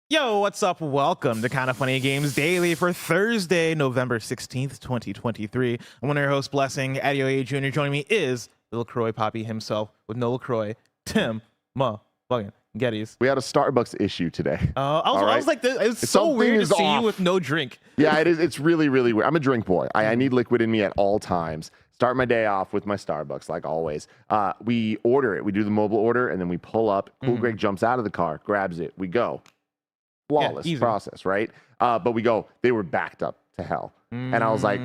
Yo, what's up? Welcome to Kinda Funny Games Daily for Thursday, November 16th, 2023. I'm one of your hosts, Blessing. Adio Jr. Joining me is the LaCroix Poppy himself with no LaCroix, Tim fucking Geddes. We had a Starbucks issue today. I was like, it's so weird to see you with no drink. Yeah, it is. It's really, really weird. I'm a drink boy. I need liquid in me at all times. Start my day off with my Starbucks, like always. We order it. We do the mobile order, and then we pull up. Cool Greg jumps out of the car, grabs it. We go. Flawless process, right? But we go, they were backed up to hell. And I was like,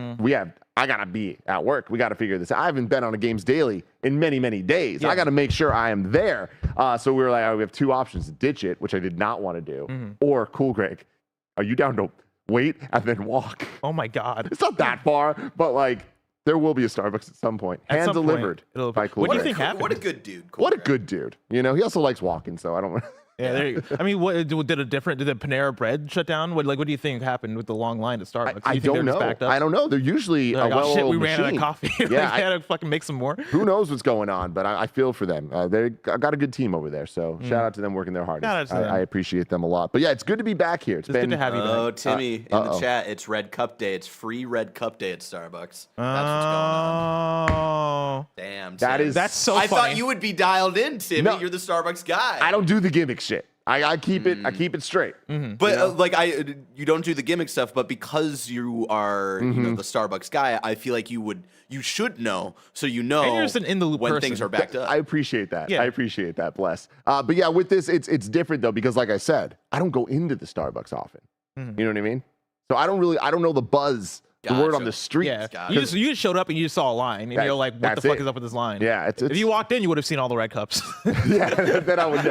I gotta be at work. We gotta figure this out. I haven't been on a Games Daily in many, many days. I gotta make sure I am there. So we were like, we have two options: ditch it, which I did not want to do, or Cool Greg, are you down to wait and then walk? Oh my God. It's not that far, but like, there will be a Starbucks at some point. Hand delivered by Cool Greg. What do you think happened? What a good dude. What a good dude. You know, he also likes walking, so I don't want to. Yeah, there you go. I mean, did the Panera Bread shut down? What do you think happened with the long line at Starbucks? I don't know. I don't know. They're usually like, well-oiled shit, we machine. ran out of coffee. Yeah, I had to fucking make some more. Who knows what's going on? But I feel for them. They got a good team over there. So shout out to them working their hardest. I appreciate them a lot. But yeah, it's good to be back here. It's been good to have you. Oh, Timmy, in the chat, it's Red Cup Day. It's free Red Cup Day at Starbucks. That's what's going on. Damn. That's so funny. I funny. thought you would be dialed in, Timmy. No, you're the Starbucks guy. I don't do the gimmick shit. I keep it straight. But you don't do the gimmick stuff. But because you are the Starbucks guy, I feel like you should know, so you know. And you're just an in the loop when person. Things are backed up. I appreciate that. Yeah. I appreciate that. Bless. But yeah, with this, it's different though, because like I said, I don't go into the Starbucks often. You know what I mean? So I don't know the buzz. The word on the street. Yeah. You just showed up and you just saw a line, and you're like, "What the fuck is up with this line?" Yeah. If you walked in, you would have seen all the red cups. Yeah. Then I would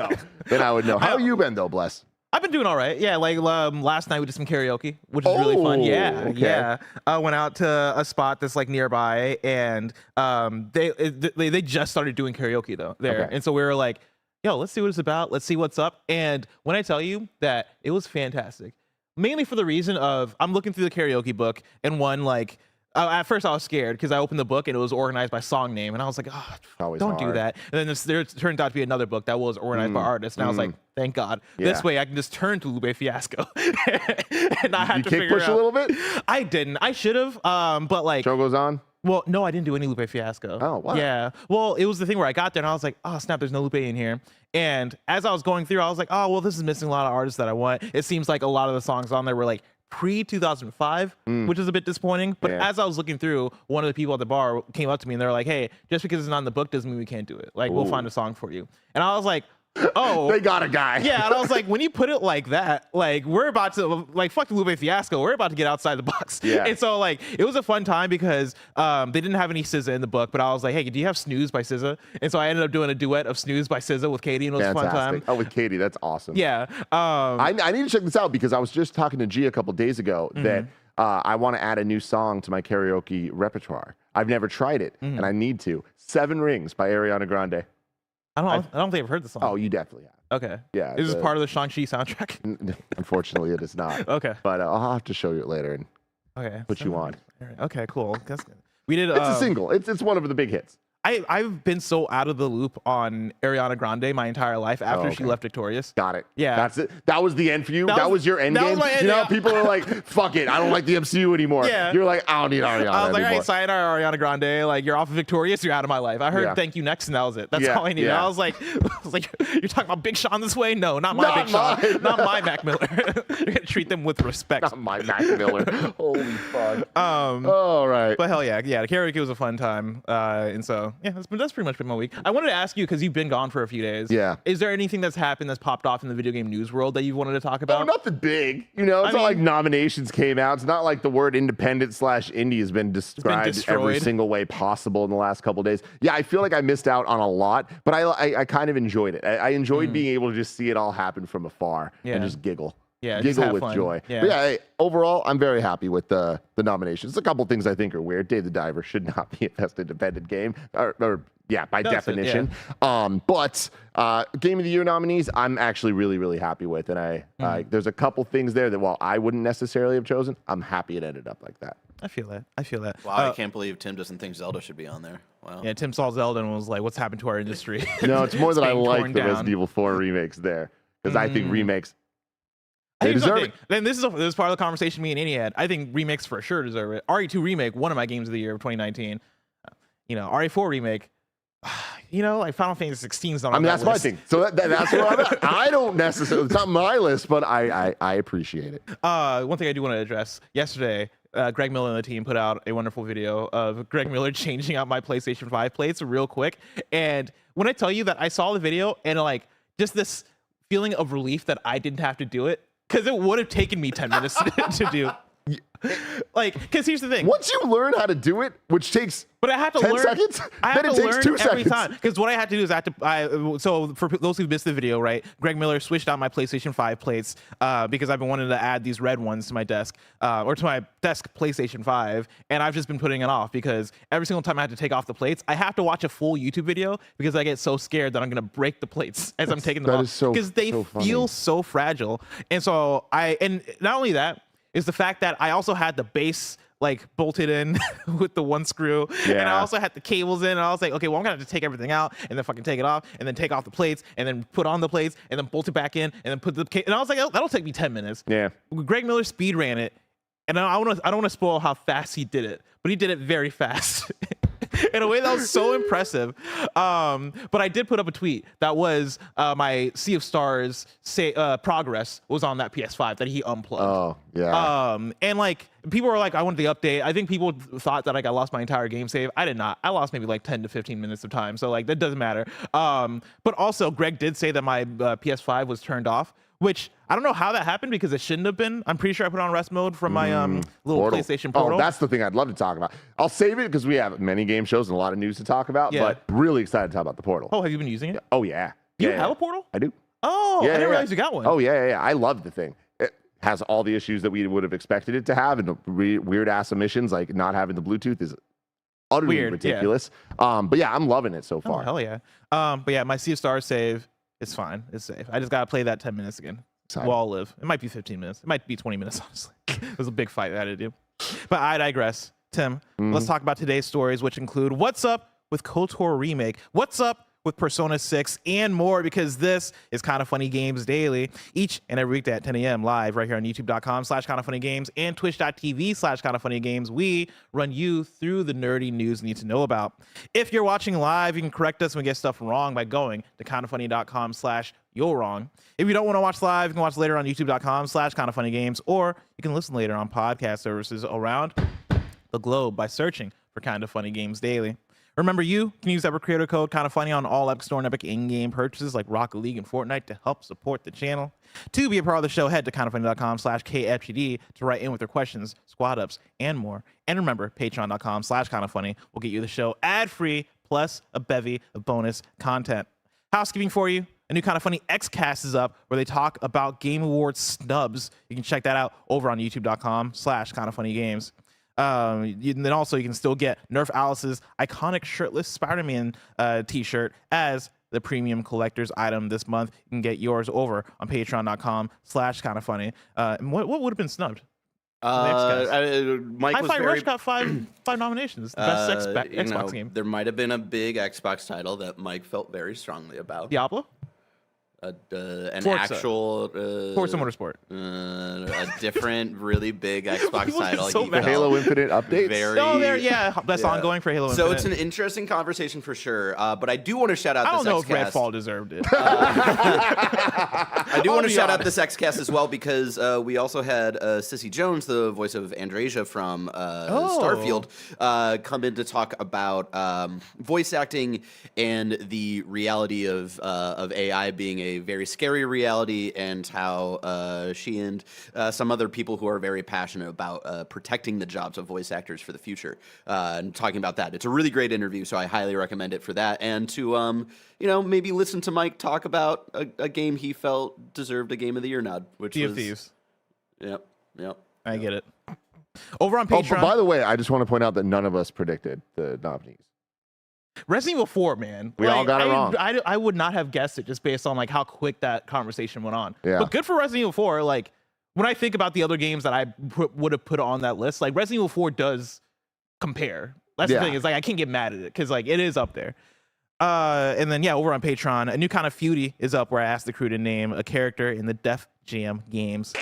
know. How have you been though, Bless? I've been doing all right. Yeah, like last night we did some karaoke, which is really fun. Yeah, okay. yeah. I went out to a spot that's like nearby, and they just started doing karaoke though there, and so we were like, "Yo, let's see what it's about. Let's see what's up." And when I tell you that it was fantastic. Mainly for the reason of I'm looking through the karaoke book, and one like at first I was scared because I opened the book and it was organized by song name, and I was like, "Oh, don't do that." And then there turned out to be another book that was organized by artists, and I was like, "Thank God, this way I can just turn to Lupe Fiasco and not have to figure push out." a little bit. I didn't. I should have. But like, Show goes on. Well, no, I didn't do any Lupe Fiasco. Oh, wow. Yeah. Well, it was the thing where I got there and I was like, "Oh snap, there's no Lupe in here." And as I was going through, I was like, "Oh well, this is missing a lot of artists that I want." It seems like a lot of the songs on there were like pre-2005, which is a bit disappointing. But as I was looking through, one of the people at the bar came up to me and they're like, "Hey, just because it's not in the book doesn't mean we can't do it. Like, we'll find a song for you." And I was like, "Oh." They got a guy. Yeah, and I was like, when you put it like that, like we're about to like fuck the Lupe Fiasco, we're about to get outside the box. Yeah. And so like it was a fun time because they didn't have any SZA in the book, but I was like, "Hey, do you have Snooze by SZA?" And so I ended up doing a duet of Snooze by SZA with Katie, and it was a fun time. Oh, with Katie, that's awesome. Yeah. I need to check this out because I was just talking to G a couple days ago that I want to add a new song to my karaoke repertoire. I've never tried it, and I need to. 7 Rings by Ariana Grande. I don't think I've heard the song. Oh, you definitely have. Okay. Yeah. Is this part of the Shang-Chi soundtrack? Unfortunately, it is not. Okay. But I'll have to show you it later and okay. put you on. Okay, cool. That's good. We did. It's a single. It's one of the big hits. I've been so out of the loop on Ariana Grande my entire life after she left Victorious. Got it. Yeah. That's it. That was the end for you? That was your end game? You know, people are like, fuck it. I don't like the MCU anymore. Yeah. You're like, I don't need Ariana I was like, anymore. all right, sayonara, Ariana Grande. Like, you're off of Victorious. You're out of my life. I heard Thank You Next, and that was it. That's all I needed. Yeah. I was like, you're talking about Big Sean this way? No, not my Big Sean. Not my Mac Miller. You're going to treat them with respect. Not my Mac Miller. Holy fuck. All right. But hell yeah. The karaoke was a fun time. And so, yeah, that's pretty much been my week. I wanted to ask you, because you've been gone for a few days. Yeah. Is there anything that's happened that's popped off in the video game news world that you wanted to talk about? Oh, nothing big. You know, it's not like nominations came out. It's not like the word independent/indie has been described every single way possible in the last couple of days. Yeah, I feel like I missed out on a lot, but I kind of enjoyed it. I enjoyed being able to just see it all happen from afar and just giggle. Yeah, giggle with joy. Yeah. But yeah, hey, overall, I'm very happy with the nominations. A couple things I think are weird. Dave the Diver should not be a best independent game, or by definition. But Game of the Year nominees, I'm actually really, really happy with. And there's a couple things there that while I wouldn't necessarily have chosen, I'm happy it ended up like that. I feel that. Wow, I can't believe Tim doesn't think Zelda should be on there. Wow. Yeah, Tim saw Zelda and was like, "What's happened to our industry?" No, it's more that I like the being torn Resident Evil 4 remakes there. Because I think remakes They Here's the deserve thing. it. Then this is part of the conversation me and Annie had. I think remakes for sure deserve it. RE2 remake, one of my games of the year of 2019. RE4 remake. Like Final Fantasy 16 is not on that that's my list. thing. So that's where I'm at. I don't necessarily, it's not my list, but I appreciate it. One thing I do want to address. Yesterday, Greg Miller and the team put out a wonderful video of Greg Miller changing out my PlayStation 5 plates real quick. And when I tell you that I saw the video and like just this feeling of relief that I didn't have to do it, because it would have taken me 10 minutes to do. Because here's the thing. Once you learn how to do it, which takes But I have to 10 learn. seconds, I have then to it takes learn 2 every seconds. time. Because what I had to do is so for those who missed the video, right? Greg Miller switched out my PlayStation 5 plates because I've been wanting to add these red ones to my desk or to my desk PlayStation 5, and I've just been putting it off because every single time I have to take off the plates, I have to watch a full YouTube video because I get so scared that I'm gonna break the plates as I'm taking them off because they feel so fragile. And so and not only that is the fact that I also had the base like bolted in with the one screw, and I also had the cables in, and I was like, okay, well, I'm gonna have to take everything out and then fucking take it off and then take off the plates and then put on the plates and then bolt it back in and then put the and I was like, oh, that'll take me 10 minutes. Yeah. Greg Miller speed ran it, and I don't want to spoil how fast he did it, but he did it very fast. In a way that was so impressive. But I did put up a tweet that was my Sea of Stars progress was on that PS5 that he unplugged. Oh, yeah. And like people were like, I want the update. I think people thought that like I lost my entire game save. I did not. I lost maybe like 10 to 15 minutes of time. So like that doesn't matter. But also Greg did say that my PS5 was turned off, which I don't know how that happened because it shouldn't have been. I'm pretty sure I put on rest mode from my little Portal. PlayStation Portal. Oh, that's the thing I'd love to talk about. I'll save it because we have many game shows and a lot of news to talk about, but really excited to talk about the Portal. Oh, have you been using it? Oh, yeah. You have a Portal? I do. Oh, I didn't realize you got one. Oh, yeah. I love the thing. It has all the issues that we would have expected it to have, and weird-ass omissions, like not having the Bluetooth is utterly ridiculous. But yeah, I'm loving it so far. Oh, hell yeah. But yeah, my Sea of Stars save is fine. It's safe. I just got to play that 10 minutes again. We'll all live. It might be 15 minutes. It might be 20 minutes, honestly. It was a big fight I had to do. But I digress. Tim, let's talk about today's stories, which include what's up with KOTOR Remake, what's up with Persona 6, and more, because this is Kinda Funny Games Daily, each and every weekday at 10 a.m. live right here on youtube.com/KindaFunnyGames and twitch.tv/KindaFunnyGames. We run you through the nerdy news you need to know about. If you're watching live, you can correct us when we get stuff wrong by going to KindaFunny.com/you're wrong. If you don't want to watch live, you can watch later on youtube.com/KindaFunnyGames, or you can listen later on podcast services around the globe by searching for Kinda Funny Games Daily. Remember, you can use Epic creator code Kinda Funny on all Epic Store and Epic in-game purchases like Rocket League and Fortnite to help support the channel. To be a part of the show, head to KindaFunny.com/KFGD to write in with your questions, squad ups, and more. And remember, Patreon.com/KindaFunny will get you the show ad-free plus a bevy of bonus content. Housekeeping for you. A new Kinda Funny Xcast is up where they talk about Game Awards SNUBS. You can check that out over on youtube.com/KindaFunnyGames. Then also you can still get Nerf Alice's iconic shirtless Spider-Man t-shirt as the premium collector's item this month. You can get yours over on patreon.com/KindaFunny. What would have been snubbed? Mike was Hi-Fi very, Rush got five nominations. The best Xbox game. There might have been a big Xbox title that Mike felt very strongly about. Diablo? An Forza. actual Forza Motorsport. a different really big Xbox title. so He mad. The Halo Infinite updates? That's ongoing for Halo Infinite. So it's an interesting conversation for sure. But I do want to shout out I this don't know Xcast. if Redfall deserved it. I do want to shout out this Xcast as well because we also had Sissy Jones, the voice of Andreja from Starfield, come in to talk about voice acting and the reality of AI being a very scary reality, and how she and some other people who are very passionate about protecting the jobs of voice actors for the future, and talking about that. It's a really great interview, so I highly recommend it for that, and to maybe listen to Mike talk about a game he felt deserved a Game of the Year nod, which Sea of was Thieves. Yep. I get it. Over on Patreon. Oh, by the way, I just want to point out that none of us predicted the nominees. Resident Evil 4, man. We all got it wrong. I would not have guessed it just based on like how quick that conversation went on. Yeah. But good for Resident Evil 4. Like when I think about the other games that I would have put on that list, like Resident Evil 4 does compare. That's the thing. Is like I can't get mad at it because like it is up there. And then over on Patreon, a new kind of Feudy is up where I asked the crew to name a character in the Def Jam games.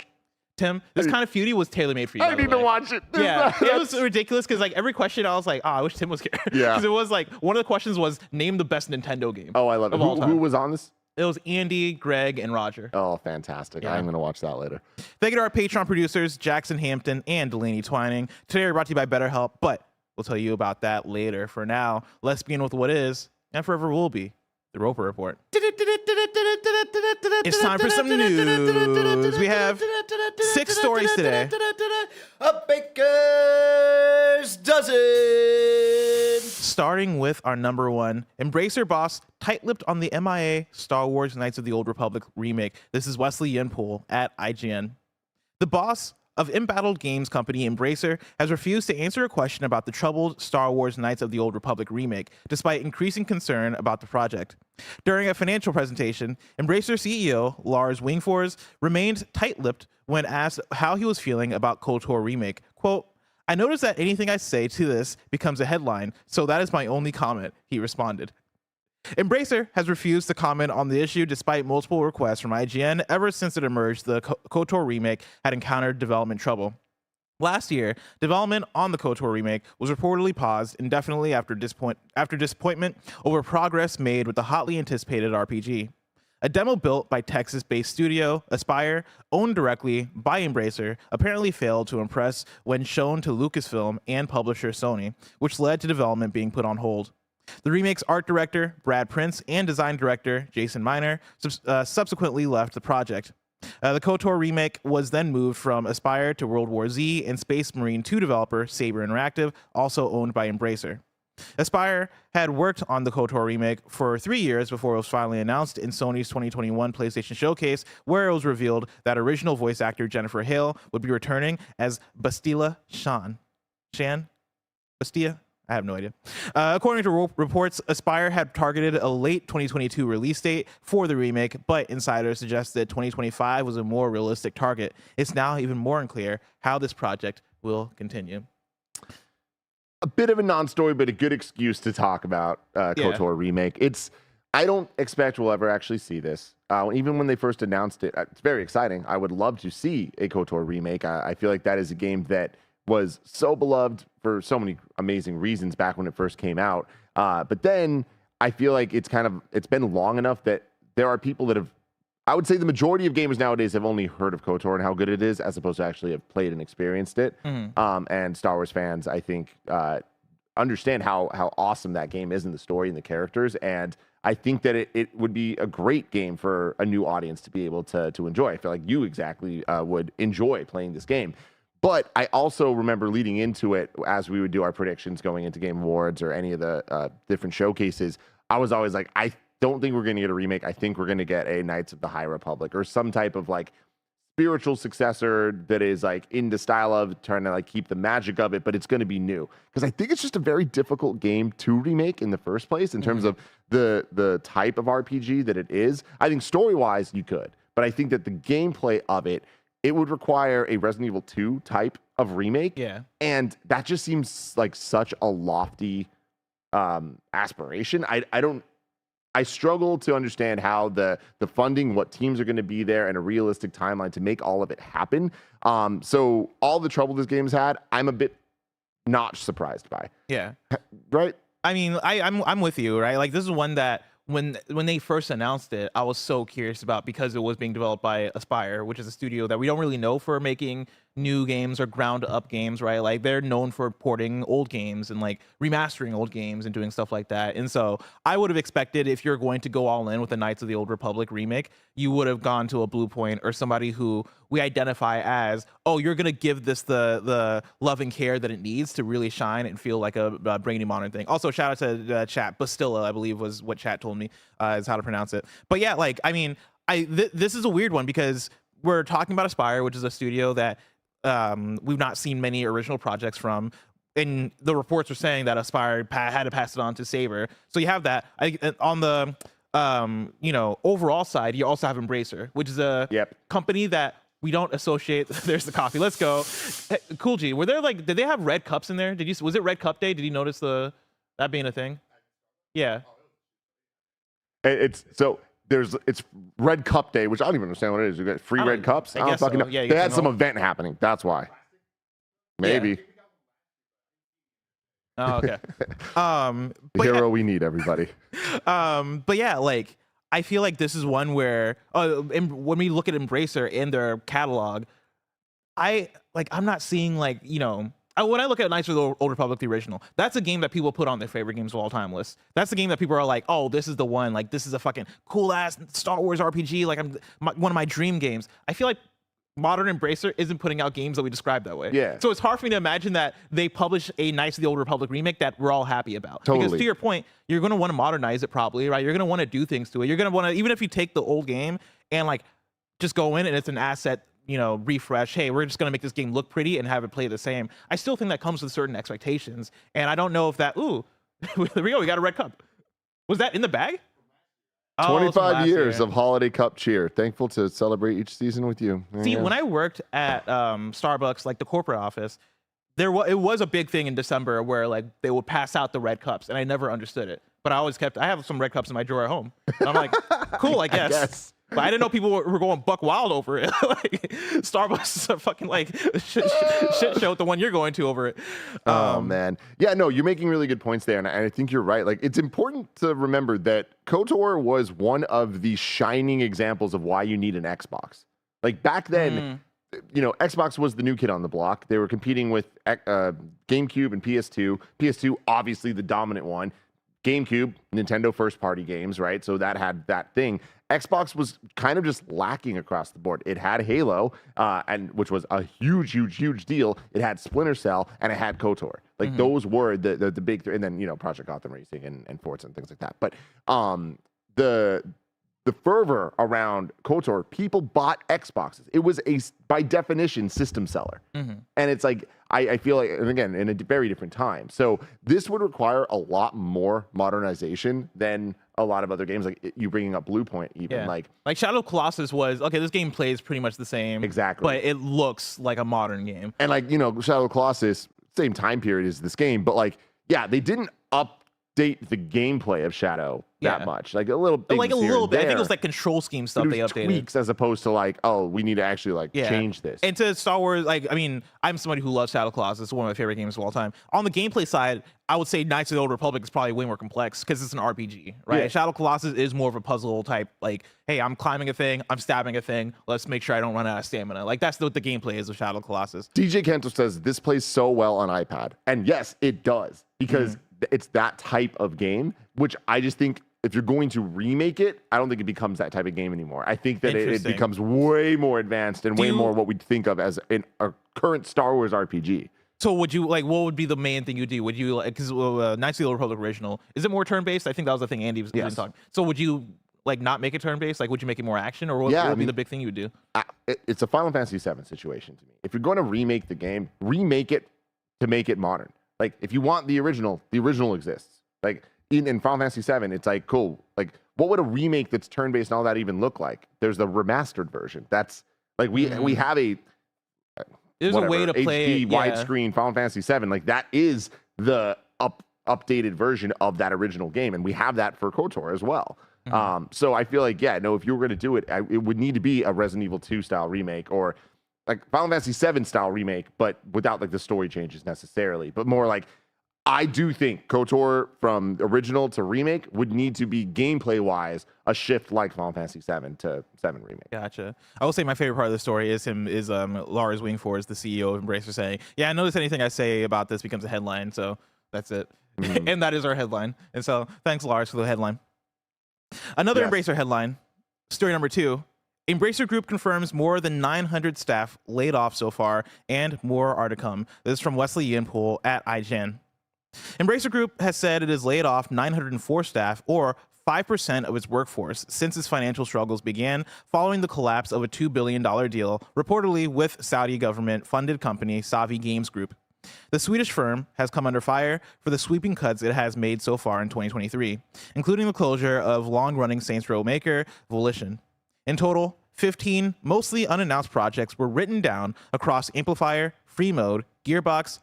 Tim, this kind of Feudy was tailor made for you. I need to watch it. Yeah, it was ridiculous because like every question I was like, I wish Tim was here. Yeah, because it was like one of the questions was name the best Nintendo game. Oh, I love it. Who was on this? It was Andy, Greg, and Roger. Oh, fantastic. Yeah. I'm going to watch that later. Thank you to our Patreon producers, Jackson Hampton and Delaney Twining. Today we're brought to you by BetterHelp, but we'll tell you about that later. For now, let's begin with what is, and forever will be, the Roper Report. It's time for some news. We have 6 stories today. A baker's dozen. Starting with our number one, Embracer boss tight-lipped on the M.I.A. Star Wars Knights of the Old Republic remake. This is Wesley Yinpool at IGN. The boss of embattled games company Embracer has refused to answer a question about the troubled Star Wars Knights of the Old Republic remake, despite increasing concern about the project. During a financial presentation, Embracer CEO Lars Wingfors remained tight-lipped when asked how he was feeling about KOTOR remake. Quote, "I noticed that anything I say to this becomes a headline, so that is my only comment," he responded. Embracer has refused to comment on the issue despite multiple requests from IGN ever since it emerged the KOTOR remake had encountered development trouble. Last year, development on the KOTOR remake was reportedly paused indefinitely after disappointment over progress made with the hotly anticipated RPG. A demo built by Texas-based studio Aspyr, owned directly by Embracer, apparently failed to impress when shown to Lucasfilm and publisher Sony, which led to development being put on hold. The remake's art director, Brad Prince, and design director, Jason Miner, subsequently left the project. The KOTOR remake was then moved from Aspyr to World War Z and Space Marine 2 developer Saber Interactive, also owned by Embracer. Aspyr had worked on the KOTOR remake for 3 years before it was finally announced in Sony's 2021 PlayStation Showcase, where it was revealed that original voice actor Jennifer Hale would be returning as Bastila Shan? Bastia? I have no idea. According to reports, Aspyr had targeted a late 2022 release date for the remake, but insiders suggested 2025 was a more realistic target. It's now even more unclear how this project will continue. A bit of a non-story, but a good excuse to talk about KOTOR remake. I don't expect we'll ever actually see this. Even when they first announced it, it's very exciting. I would love to see a KOTOR remake. I feel like that is a game that was so beloved for so many amazing reasons back when it first came out. But then I feel like it's been long enough that there are people that have, I would say the majority of gamers nowadays have only heard of KOTOR and how good it is, as opposed to actually have played and experienced it. And Star Wars fans, I think, understand how awesome that game is in the story and the characters. And I think that it would be a great game for a new audience to be able to enjoy. I feel like you exactly would enjoy playing this game. But I also remember leading into it, as we would do our predictions going into Game Awards or any of the different showcases, I was always like, I don't think we're going to get a remake. I think we're going to get a Knights of the High Republic or some type of like spiritual successor that is like in the style of trying to like keep the magic of it, but it's going to be new. Because I think it's just a very difficult game to remake in the first place in terms of the type of RPG that it is. I think story-wise, you could. But I think that the gameplay of it would require a Resident Evil 2 type of remake. Yeah. And that just seems like such a lofty aspiration. I struggle to understand how the funding, what teams are going to be there, and a realistic timeline to make all of it happen. So all the trouble this game's had, I'm a bit not surprised by. Yeah. Right? I mean, I'm with you, right? Like, this is one that when they first announced it, I was so curious about, because it was being developed by Aspyr, which is a studio that we don't really know for making new games or ground up games, right? Like, they're known for porting old games and like remastering old games and doing stuff like that. And so I would have expected, if you're going to go all in with the Knights of the Old Republic remake, you would have gone to a Blue Point or somebody who we identify as, oh, you're going to give this the love and care that it needs to really shine and feel like a brainy modern thing. Also, shout out to chat. Bastilla, I believe, was what chat told me is how to pronounce it. But yeah, like, I mean, this is a weird one, because we're talking about Aspyr, which is a studio that we've not seen many original projects from, and the reports are saying that Aspyr had to pass it on to Saber. So you have that. On the overall side, you also have Embracer, which is a company that we don't associate. There's the coffee. Let's go. Hey, Cool G, did they have red cups in there? Was it Red Cup Day? Did you notice that being a thing? Yeah. It's so it's Red Cup Day, which I don't even understand what it is. You get free red cups. I don't fucking know. Yeah, they had some event happening. That's why. Maybe. Yeah. Oh, okay. The hero we need, everybody. But yeah, like I feel like this is one where when we look at Embracer in their catalog, I'm not seeing like, you know, when I look at Knights of the Old Republic, the original, that's a game that people put on their favorite games of all time list. That's the game that people are like, oh, this is the one. Like, this is a fucking cool ass Star Wars RPG. Like, one of my dream games. I feel like modern Embracer isn't putting out games that we describe that way. Yeah. So it's hard for me to imagine that they publish a Knights of the Old Republic remake that we're all happy about. Totally. Because to your point, you're going to want to modernize it probably, right? You're going to want to do things to it. You're going to want to, even if you take the old game and like just go in and it's an asset, you know, refresh, hey, we're just going to make this game look pretty and have it play the same. I still think that comes with certain expectations. And I don't know if that, ooh, there we go, we got a red cup. Was that in the bag? 25 years of holiday cup cheer. Thankful to celebrate each season with you. See, when I worked at Starbucks, like the corporate office, it was a big thing in December where like they would pass out the red cups, and I never understood it. But I have some red cups in my drawer at home. And I'm like, cool, I guess. But I didn't know people were going buck wild over it. Like Starbucks is a fucking like shit show with the one you're going to over it. Oh man, yeah, no, you're making really good points there, and I think you're right. Like it's important to remember that KOTOR was one of the shining examples of why you need an Xbox. Like back then, you know, Xbox was the new kid on the block. They were competing with GameCube and PS2. PS2, obviously the dominant one. GameCube, Nintendo first-party games, right? So that had that thing. Xbox was kind of just lacking across the board. It had Halo, and which was a huge deal. It had Splinter Cell, and it had KOTOR. Like those were the big three, and then you know Project Gotham Racing and Forza and things like that. But the fervor around KOTOR, people bought Xboxes. It was by definition system seller, and it's like I feel like, and again, in a very different time. So this would require a lot more modernization than a lot of other games, like you bringing up Blue Point, even like Shadow of Colossus was okay. This game plays pretty much the same, exactly, but it looks like a modern game. And like, you know, Shadow of Colossus, same time period as this game, but like, yeah, they didn't update the gameplay of Shadow that much, like a little bit. Like a little bit. I think it was like control scheme stuff they updated. Tweaks as opposed to like, oh, we need to actually like change this. And to Star Wars, like, I mean, I'm somebody who loves Shadow of Colossus. It's one of my favorite games of all time. On the gameplay side, I would say Knights of the Old Republic is probably way more complex because it's an RPG, right? Yeah. Shadow of Colossus is more of a puzzle type, like, hey, I'm climbing a thing, I'm stabbing a thing, let's make sure I don't run out of stamina. Like, that's what the gameplay is of Shadow of Colossus. DJ Kanto says this plays so well on iPad. And yes, it does, because it's that type of game, which I just think if you're going to remake it, I don't think it becomes that type of game anymore. I think that it becomes way more advanced and way more what we'd think of as a current Star Wars RPG. So would you, like, what would be the main thing you do? Would you, like, because Knights of the Old Republic original, is it more turn-based? I think that was the thing Andy was talking. So would you, like, not make it turn-based? Like, would you make it more action? Or what would be the big thing you would do? It's a Final Fantasy VII situation to me. If you're going to remake the game, remake it to make it modern. Like, if you want the original exists. Like, in Final Fantasy VII, it's like, cool. Like, what would a remake that's turn-based and all that even look like? There's the remastered version. That's, like, we have a... There's a way to play HD widescreen Final Fantasy VII. Like, that is the updated version of that original game, and we have that for KOTOR as well. So I feel like, if you were going to do it, it would need to be a Resident Evil 2 style remake, or like Final Fantasy 7 style remake, but without like the story changes necessarily, but more like, I do think KOTOR from original to remake would need to be gameplay wise a shift like Final Fantasy 7 to 7 remake. Gotcha. I will say my favorite part of the story is Lars Wingfors, the CEO of Embracer, saying, "Yeah, I notice anything I say about this becomes a headline, so that's it." And that is our headline. And so thanks, Lars, for the headline. Another Embracer headline, story number 2. Embracer Group confirms more than 900 staff laid off so far, and more are to come. This is from Wesley Yinpool at IGN. Embracer Group has said it has laid off 904 staff, or 5% of its workforce, since its financial struggles began following the collapse of a $2 billion deal, reportedly with Saudi government-funded company Savi Games Group. The Swedish firm has come under fire for the sweeping cuts it has made so far in 2023, including the closure of long-running Saints Row maker Volition. In total, 15 mostly unannounced projects were written down across Amplifier, Free Mode, Gearbox,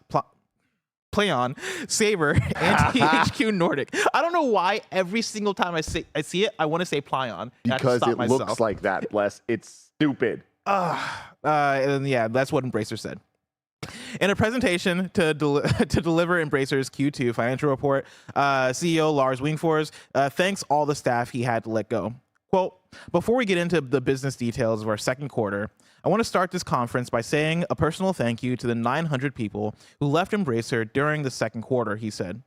PlayOn, Saber, and THQ Nordic. I don't know why every single time I see it, I want to say PlayOn. Because it looks like that, Bless. It's stupid. And yeah, that's what Embracer said. In a presentation to deliver Embracer's Q2 financial report, CEO Lars Wingfors thanks all the staff he had to let go. Quote, before we get into the business details of our second quarter, I want to start this conference by saying a personal thank you to the 900 people who left Embracer during the second quarter, he said.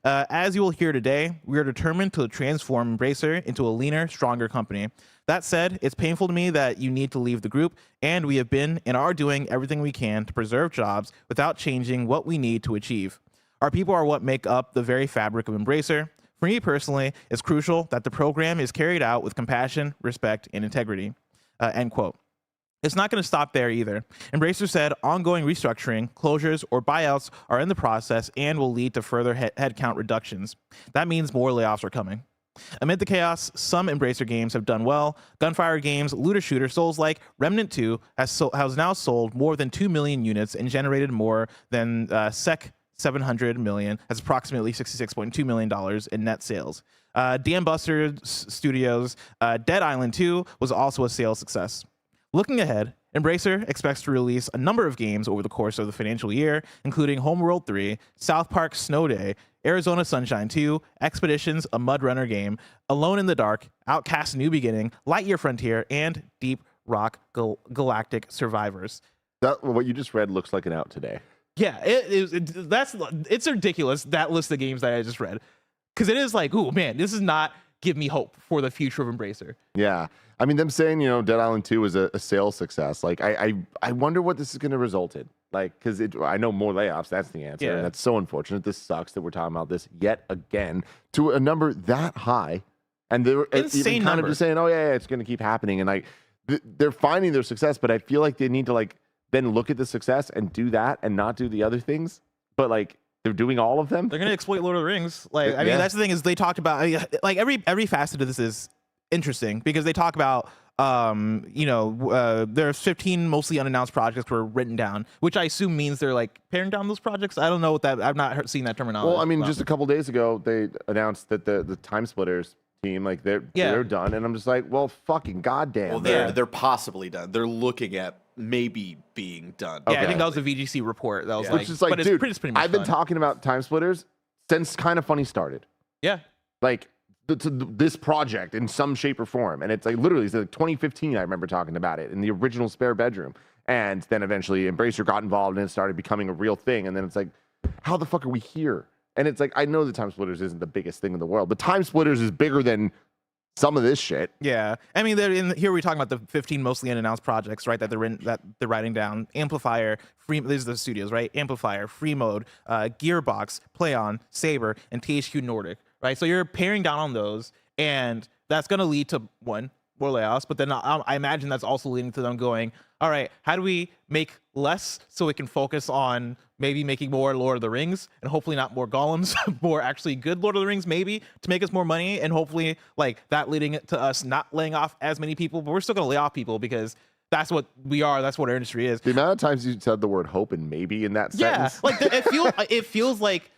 As you will hear today, we are determined to transform Embracer into a leaner, stronger company. That said, it's painful to me that you need to leave the group, and we have been and are doing everything we can to preserve jobs without changing what we need to achieve. Our people are what make up the very fabric of Embracer. For me personally, it's crucial that the program is carried out with compassion, respect, and integrity. End quote. It's not going to stop there either. Embracer said ongoing restructuring, closures, or buyouts are in the process and will lead to further headcount reductions. That means more layoffs are coming. Amid the chaos, some Embracer games have done well. Gunfire Games' looter shooter Souls-like Remnant 2 has now sold more than 2 million units and generated more than 700 million. That's approximately $66.2 million in net sales. DM Buster Studios' Dead Island 2 was also a sales success. Looking ahead, Embracer expects to release a number of games over the course of the financial year, including Homeworld 3, South Park Snow Day, Arizona Sunshine 2, Expeditions, a Mud Runner game, Alone in the Dark, Outcast New Beginning, Lightyear Frontier, and Deep Rock Galactic Survivors. That what you just read looks like an out today. Yeah, it's ridiculous, that list of games that I just read. Because it is like, ooh, man, this is not give me hope for the future of Embracer. Yeah. I mean, them saying, Dead Island 2 was a sales success. Like, I wonder what this is going to result in. Like, because I know more layoffs. That's the answer. Yeah. And that's so unfortunate. This sucks that we're talking about this yet again to a number that high. And they were insane even kind of just saying, oh, yeah, it's going to keep happening. And like, they're finding their success, but I feel like they need to like then look at the success and do that and not do the other things. But like, they're doing all of them. They're going to exploit Lord of the Rings. Like, I mean, that's the thing is they talked about, like every facet of this is interesting because they talk about, there's 15 mostly unannounced projects were written down, which I assume means they're like paring down those projects. I don't know what that, I've not seen that terminology. Well, I mean, just a couple days ago, they announced that the Time Splitters team, like they're done. And I'm just like, well, fucking goddamn. Well, they're possibly done. They're looking at maybe being done. Yeah, I think that was a VGC report. That was which is like, but dude, it's pretty much I've been done. talking about Time Splitters since Kinda Funny started. Yeah. Like, this project in some shape or form. And it's like literally it's like 2015, I remember talking about it in the original spare bedroom. And then eventually Embracer got involved and it started becoming a real thing. And then it's like, how the fuck are we here? And it's like, I know the Time Splitters isn't the biggest thing in the world, but Time Splitters is bigger than some of this shit. Yeah. I mean, here we're talking about the 15 mostly unannounced projects, right? That they're writing down. Amplifier, these are the studios, right? Amplifier, Free Mode, Gearbox, PlayOn, Saber, and THQ Nordic. Right, so you're paring down on those, and that's going to lead to more layoffs. But then I imagine that's also leading to them going, all right, how do we make less so we can focus on maybe making more Lord of the Rings and hopefully not more Golems, more actually good Lord of the Rings maybe to make us more money, and hopefully like that leading to us not laying off as many people, but we're still going to lay off people because that's what we are. That's what our industry is. The amount of times you said the word hope and maybe in that sentence. Yeah, like it feels like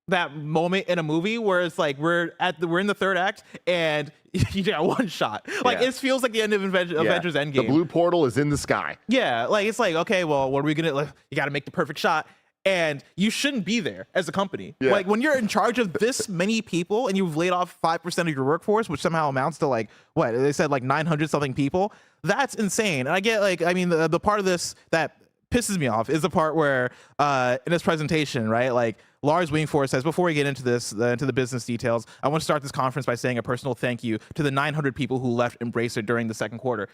that moment in a movie where it's like we're in the third act and you got one shot. Like it feels like the end of Avengers Endgame. The blue portal is in the sky. Yeah, like it's like, okay, well, what are we gonna? Like, you got to make the perfect shot, and you shouldn't be there as a company. Yeah. Like when you're in charge of this many people and you've laid off 5% of your workforce, which somehow amounts to like what they said, like 900 something people. That's insane. And I get like, I mean, the part of this that pisses me off is the part where in this presentation, right, like Lars Wingfors says, before we get into this, into the business details, I want to start this conference by saying a personal thank you to the 900 people who left Embracer during the second quarter.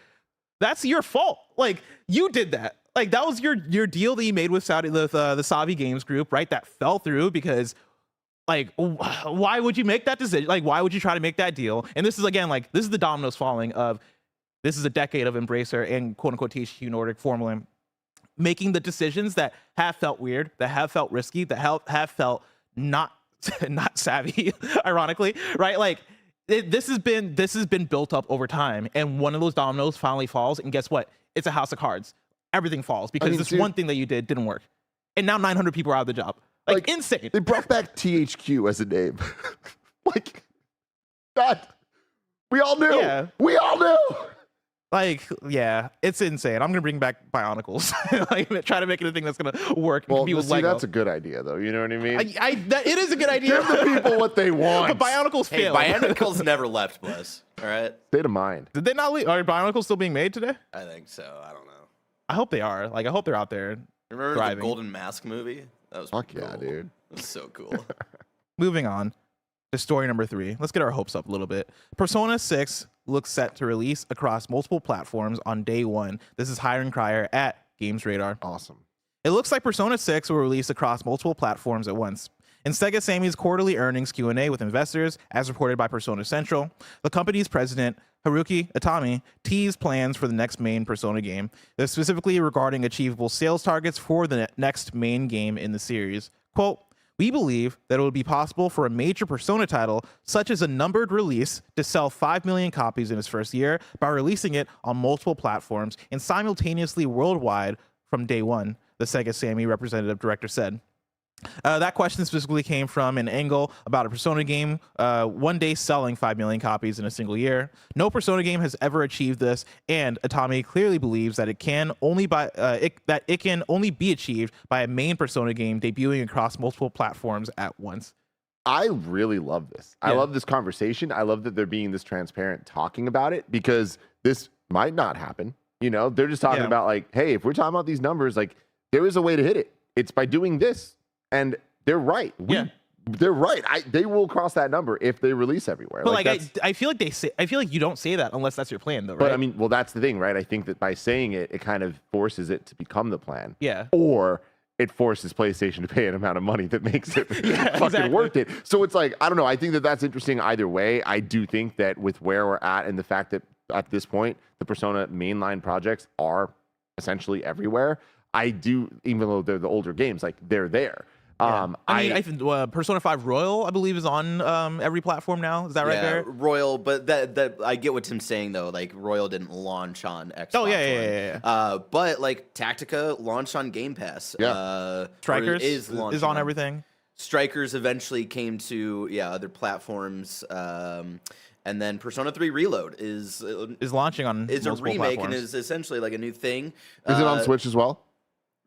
That's your fault. Like, you did that. Like, that was your deal that you made with the Savi Games Group, right? That fell through because, like, why would you make that decision? Like, why would you try to make that deal? And this is, again, like, this is the dominoes falling of, this is a decade of Embracer and quote-unquote THQ Nordic formula making the decisions that have felt weird, that have felt risky, that have felt not savvy, ironically, right? Like this has been built up over time, and one of those dominoes finally falls, and guess what? It's a house of cards. Everything falls because this one thing that you did didn't work, and now 900 people are out of the job. Like insane. They brought back THQ as a name. Like, God, we all knew. Yeah. We all knew. Like, yeah, it's insane. I'm gonna bring back Bionicles. Like, try to make it a thing that's gonna work. Well, be with see, Lego. that's a good idea, though. You know what I mean? It is a good idea. Give the people what they want. But Bionicles Hey, failed. Bionicles never left, Bless. All right? State of mind. Did they not leave? Are Bionicles still being made today? I think so. I don't know. I hope they are. Like, I hope they're out there. Remember thriving. the Golden Mask movie? That was Fuck cool. yeah, dude. That was so cool. Moving on to story number 3. Let's get our hopes up a little bit. Persona 6 looks set to release across multiple platforms on day 1. This is Hiring Crier at Games Radar. Awesome. It looks like Persona 6 will release across multiple platforms at once. In Sega Sammy's quarterly earnings Q&A with investors, as reported by Persona Central, the company's president, Haruki Itami, teased plans for the next main Persona game, specifically regarding achievable sales targets for the next main game in the series. Quote, "We believe that it would be possible for a major Persona title, such as a numbered release, to sell 5 million copies in its first year by releasing it on multiple platforms and simultaneously worldwide from day 1, the Sega Sammy representative director said. That question specifically came from an angle about a Persona game one day selling 5 million copies in a single year. No Persona game has ever achieved this, and Itami clearly believes that it can only be achieved by a main Persona game debuting across multiple platforms at once. I really love this. I love this conversation. I love that they're being this transparent talking about it, because this might not happen. You know, they're just talking about like, hey, if we're talking about these numbers, like there is a way to hit it. It's by doing this. And they're right. They're right. They will cross that number if they release everywhere. But I feel like you don't say that unless that's your plan, though, right? But I mean, well, that's the thing, right? I think that by saying it, it kind of forces it to become the plan. Yeah. Or it forces PlayStation to pay an amount of money that makes it fucking worth it. So it's like, I don't know. I think that that's interesting either way. I do think that with where we're at and the fact that at this point, the Persona mainline projects are essentially everywhere. I do, even though they're the older games, like they're there. I think Persona 5 Royal, I believe, is on every platform now. Is that right there? Royal, but that I get what Tim's saying though. Like Royal didn't launch on Xbox. Oh yeah. But like Tactica launched on Game Pass. Yeah. Strikers is on everything. Strikers eventually came to other platforms. And then Persona 3 Reload is launching on is a multiple remake platforms. and is essentially like a new thing. Is it on Switch as well?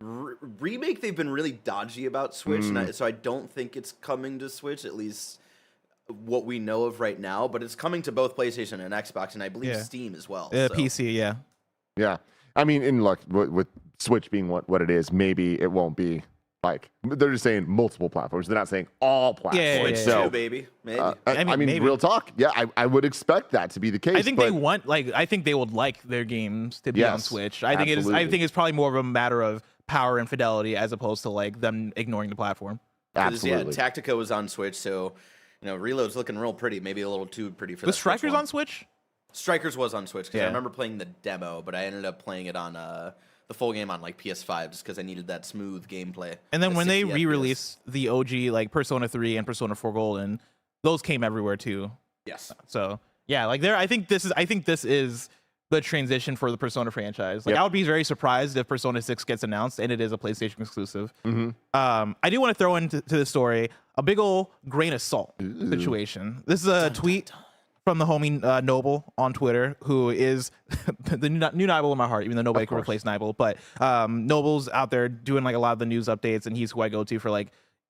Remake, they've been really dodgy about Switch, so I don't think it's coming to Switch, at least what we know of right now. But it's coming to both PlayStation and Xbox, and I believe Steam as well. PC, yeah. Yeah. I mean, in luck, with Switch being what it is, maybe it won't be like, they're just saying multiple platforms. They're not saying all platforms. Switch so, 2, baby. Maybe. I mean, maybe. real talk. Yeah, I would expect that to be the case. I think I think they would like their games to be on Switch. I think it's probably more of a matter of power and fidelity as opposed to like them ignoring the platform. Absolutely. Yeah, Tactica was on Switch, so Reload's looking real pretty. Maybe a little too pretty for. Was Strikers on Switch? Strikers was on Switch because I remember playing the demo, but I ended up playing it on the full game on like PS5 just because I needed that smooth gameplay. And then when they re-released the OG like Persona 3 and Persona 4 Golden, those came everywhere too. Yes. So yeah, like I think this is the transition for the Persona franchise. Like I would be very surprised if Persona 6 gets announced and it is a PlayStation exclusive. I do want to throw into the story a big old grain of salt situation. This is a tweet from the homie Noble on Twitter, who is the new Nibel in my heart, even though nobody can replace Nibel. But Noble's out there doing like a lot of the news updates, and he's who I go to for like,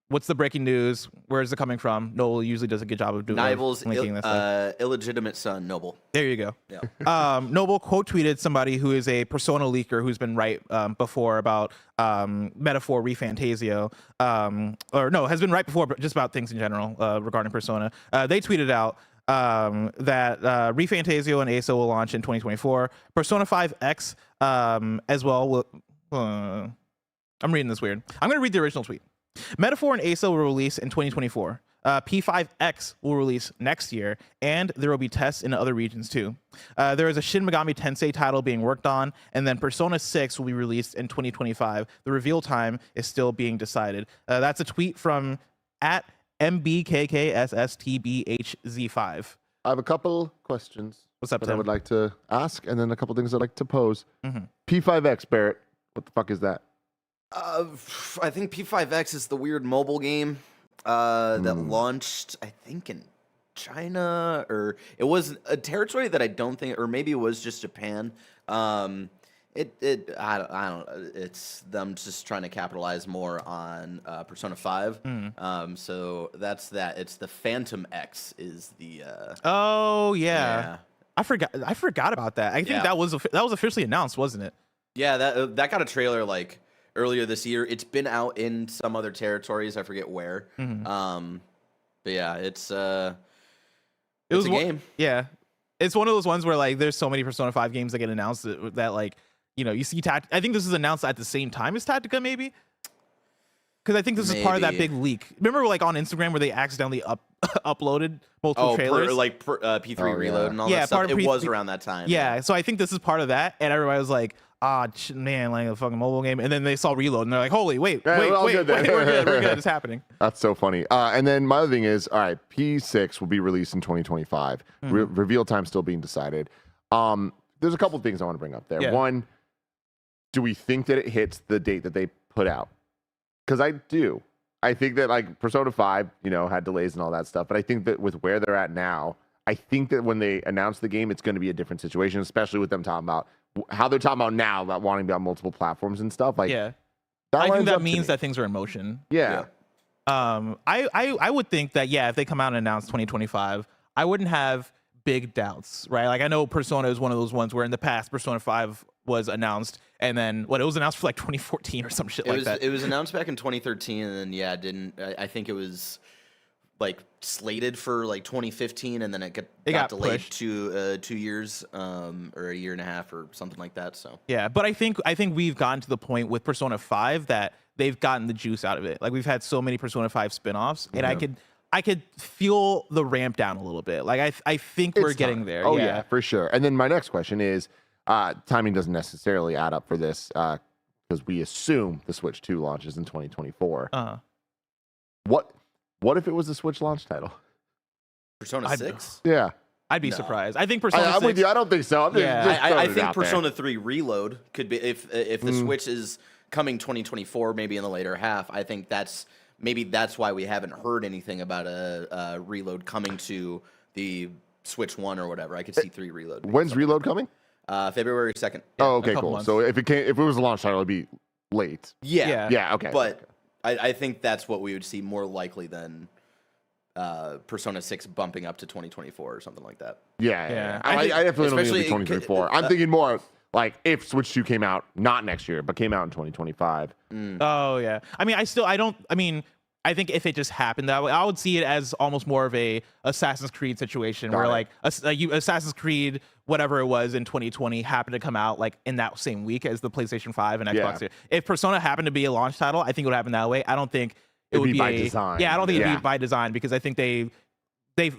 what's the breaking news? Where is it coming from? Noble usually does a good job of doing Nibel's linking this stuff. Illegitimate son, Noble. There you go. Yeah. Noble quote tweeted somebody who is a Persona leaker who's been right before about Metaphor ReFantazio, has been right before just about things in general regarding Persona. They tweeted out that ReFantazio and ASO will launch in 2024. Persona 5X as well. I'm reading this weird. I'm going to read the original tweet. Metaphor and ASO will release in 2024. P5X will release next year, and there will be tests in other regions too. There is a Shin Megami Tensei title being worked on, and then Persona 6 will be released in 2025. The reveal time is still being decided. That's a tweet from at MBKKSSTBHZ5. I have a couple questions. What's up, that Tim? I would like to ask, and then a couple things I'd like to pose. P5X, Barrett. What the fuck is that? I think P5X is the weird mobile game that launched, I think, in China, or it was a territory that I don't think, or maybe it was just Japan. I don't. It's them just trying to capitalize more on Persona 5. So that's that. It's the Phantom X is the. Oh Yeah. I forgot about that. I think that was officially announced, wasn't it? Yeah, that got a trailer like earlier this year. It's been out in some other territories. I forget where. But yeah, it's a game. Yeah, it's one of those ones where like there's so many Persona 5 games that get announced that like, you know, you see I think this is announced at the same time as Tactica, maybe. Because I think this is part of that big leak. Remember, like on Instagram, where they accidentally uploaded multiple trailers, P3 Reload and all that stuff. It was around that time. Yeah, so I think this is part of that, and everybody was like, man, like a fucking mobile game. And then they saw Reload, and they're like, holy, wait, we're good, it's happening. That's so funny. And then my other thing is, all right, P6 will be released in 2025. Reveal time still being decided. There's a couple of things I want to bring up there. Yeah. One, do we think that it hits the date that they put out? Because I do. I think that like Persona 5, you know, had delays and all that stuff. But I think that with where they're at now, I think that when they announce the game, it's going to be a different situation, especially with them talking about how they're talking about now about wanting to be on multiple platforms and stuff. Like, I think that means that things are in motion. Yeah. I would think that, if they come out and announce 2025, I wouldn't have big doubts, right? Like I know Persona is one of those ones where in the past Persona 5 was announced, and then it was announced for like 2014 or some shit like that. It was announced back in 2013, and then I think it was like slated for like 2015, and then it got delayed pushed. 2 years or a year and a half or something like that. So yeah, but I think we've gotten to the point with Persona 5 that they've gotten the juice out of it. Like we've had so many Persona 5 spin-offs, and I could feel the ramp down a little bit. Like I think we're getting there. Oh yeah, for sure. And then my next question is, timing doesn't necessarily add up for this because we assume the Switch 2 launches in 2024. What if it was a Switch launch title? Persona 6? Yeah. I'd be surprised. I think Persona 6... I'm with you. I don't think so. I think Persona 3 Reload could be, if the Switch is coming 2024, maybe in the later half, I think that's why we haven't heard anything about a Reload coming to the Switch 1 or whatever. I could see 3 Reload. When's Reload coming? February 2nd. Oh, okay, cool. Months. So if it was a launch title, it'd be late. Yeah, okay. But I think that's what we would see more likely than Persona 6 bumping up to 2024 or something like that. Yeah. I definitely don't think it'll be 2024. I'm thinking more like if Switch 2 came out not next year, but came out in 2025. Oh yeah. I think if it just happened that way, I would see it as almost more of a Assassin's Creed situation where like Assassin's Creed, whatever it was in 2020, happened to come out like in that same week as the PlayStation 5 and Xbox Series. If Persona happened to be a launch title, I think it would happen that way. I don't think it would be by design. Yeah, I don't think it'd be by design because I think they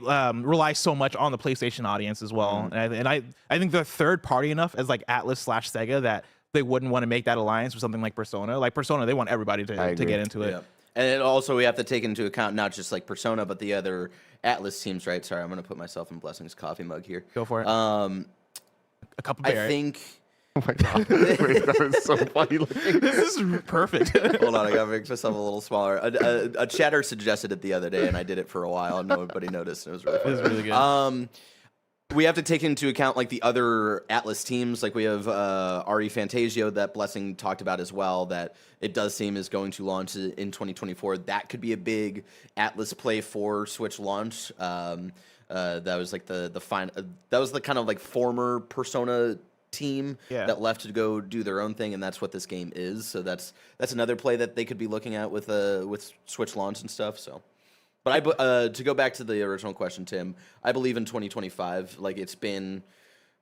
rely so much on the PlayStation audience as well. And I think they're third party enough as like Atlas/Sega that they wouldn't want to make that alliance with something like Persona. Like Persona, they want everybody to get into it. And also we have to take into account not just like Persona, but the other Atlas teams, right? Sorry, I'm going to put myself in Blessing's coffee mug here. Go for it. A couple of I think... Oh my God. That was so funny. This is perfect. Hold on, I got to make myself a little smaller. A chatter suggested it the other day, and I did it for a while, and nobody noticed. And it was really fun. It was really good. We have to take into account like the other Atlas teams. Like we have RE Fantasio that Blessing talked about as well. That it does seem is going to launch in 2024. That could be a big Atlas play for Switch launch. That was like that was the kind of like former Persona team that left to go do their own thing, and that's what this game is. So that's another play that they could be looking at with Switch launch and stuff. So. But to go back to the original question, Tim, I believe in 2025. Like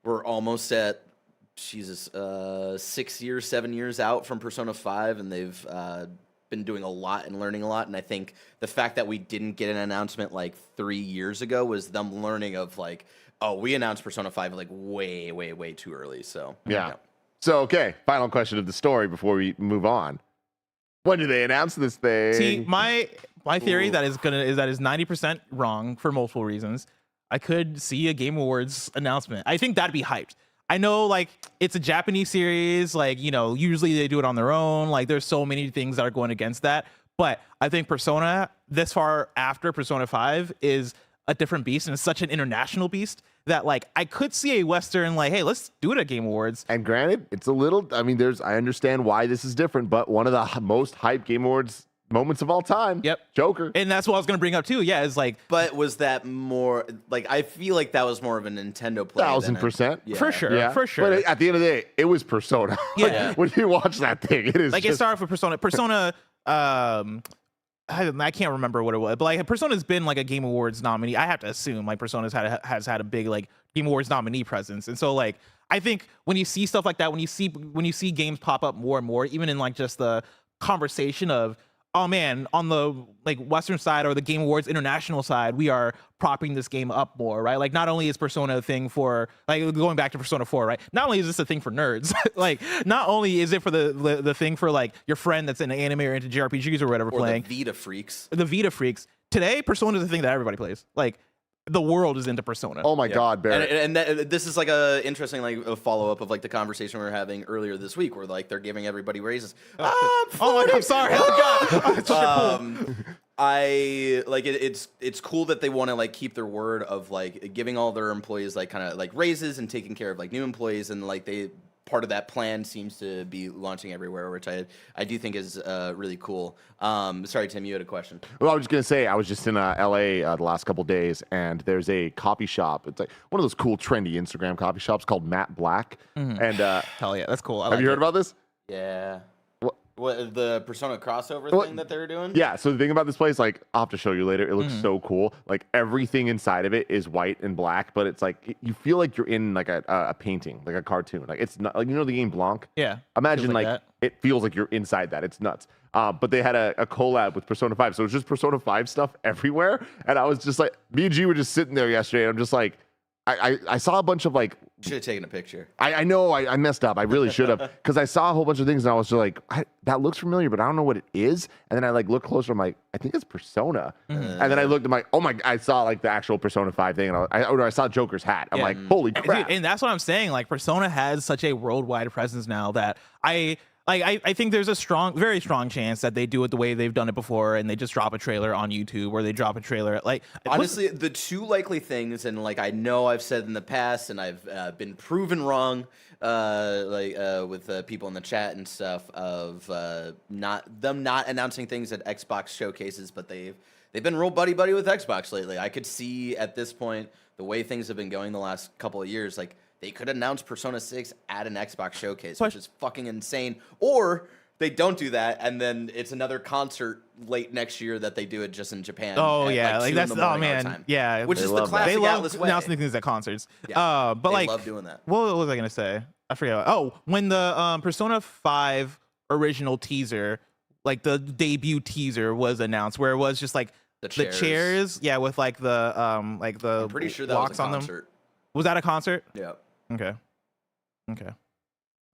we're almost at 6 years, 7 years out from Persona 5, and they've been doing a lot and learning a lot. And I think the fact that we didn't get an announcement like 3 years ago was them learning of like, oh, we announced Persona 5 like way, way, way too early. So yeah. So okay, final question of the story before we move on. When do they announce this thing? See, my theory is that is 90% wrong for multiple reasons. I could see a Game Awards announcement. I think that'd be hyped. I know like it's a Japanese series, like, you know, usually they do it on their own. Like there's so many things that are going against that. But I think Persona, this far after Persona 5, is a different beast, and it's such an international beast that like I could see a Western like, hey, let's do it at Game Awards. And granted, it's a little, I mean, I understand why this is different, but one of the most hyped Game Awards moments of all time. Yep. Joker. And that's what I was going to bring up too. Yeah, it's like, But was that more like, I feel like that was more of a Nintendo play. 1000%. for sure, for sure. But at the end of the day, it was Persona. Yeah. Like, when you watch that thing, it is like just, it started with Persona. I can't remember what it was, but like Persona's been like a Game Awards nominee. I have to assume like Persona's has had a big like Game Awards nominee presence, and so like I think when you see stuff like that, when you see games pop up more and more, even in like just the conversation of, oh man, on the like Western side or the Game Awards international side, we are propping this game up more, right? Like not only is Persona a thing for like going back to Persona 4, right? Not only is this a thing for nerds, like not only is it for the thing for like your friend that's into anime or into JRPGs or whatever Or playing. the Vita freaks. The Vita freaks. Today, Persona is the thing that everybody plays. Like the world is into Persona. oh my God, Barrett. And this is like a interesting like a follow up of like the conversation we were having earlier this week, where like they're giving everybody raises. Oh, I'm sorry. Oh God. I like it, it's cool that they want to like keep their word of like giving all their employees like kind of like raises and taking care of like new employees, and like part of that plan seems to be launching everywhere, which I do think is really cool. Sorry, Tim, you had a question. Well, I was just gonna say, I was just in LA the last couple days, and there's a coffee shop. It's like one of those cool, trendy Instagram coffee shops called Matte Black. And Hell yeah, that's cool. have you heard about this? Yeah. What? What the Persona crossover Well, thing that they were doing? Yeah. So the thing about this place, like, I'll have to show you later. It looks so cool. Like everything inside of it is white and black, but it's like you feel like you're in like a painting, like a cartoon. Like it's not like, you know, the game Blanc. Yeah. Imagine Feels like like that. it feels like you're inside that. It's nuts. But they had a collab with Persona 5, so it's just Persona 5 stuff everywhere. And I was just like, me and G were just sitting there yesterday, and I'm just like, I saw a bunch of like. Should have taken a picture. I know I messed up. I really should have, because I saw a whole bunch of things and I was just like, that looks familiar, but I don't know what it is. And then I like look closer. I'm like, I think it's Persona. And then I looked at my, oh my, I saw like the actual Persona 5 thing, and I saw Joker's hat. I'm like, holy crap! Dude, and that's what I'm saying. Like Persona has such a worldwide presence now that I think there's a very strong chance that they do it the way they've done it before, and they just drop a trailer on YouTube, or they drop a trailer like Honestly, the two likely things, and like I know I've said in the past, and I've been proven wrong, with people in the chat and stuff, of not announcing things at Xbox showcases, but they've been real buddy with Xbox lately. I could see at this point the way things have been going the last couple of years, like they could announce Persona 6 at an Xbox showcase, which is fucking insane. Or they don't do that, and then it's another concert late next year that they do it just in Japan. Oh at, yeah, like 2 that's in the morning our man, time. yeah. Which is the love that. classic They love Atlas way. announcing things at concerts. Yeah, but they like, love doing that. what was I gonna say? I forget. Oh, when the Persona 5 original teaser, like the debut teaser, was announced, where it was just like the chairs, yeah, with like the I'm pretty sure that blocks was a on them. concert. Was that a concert? Yeah. Okay. All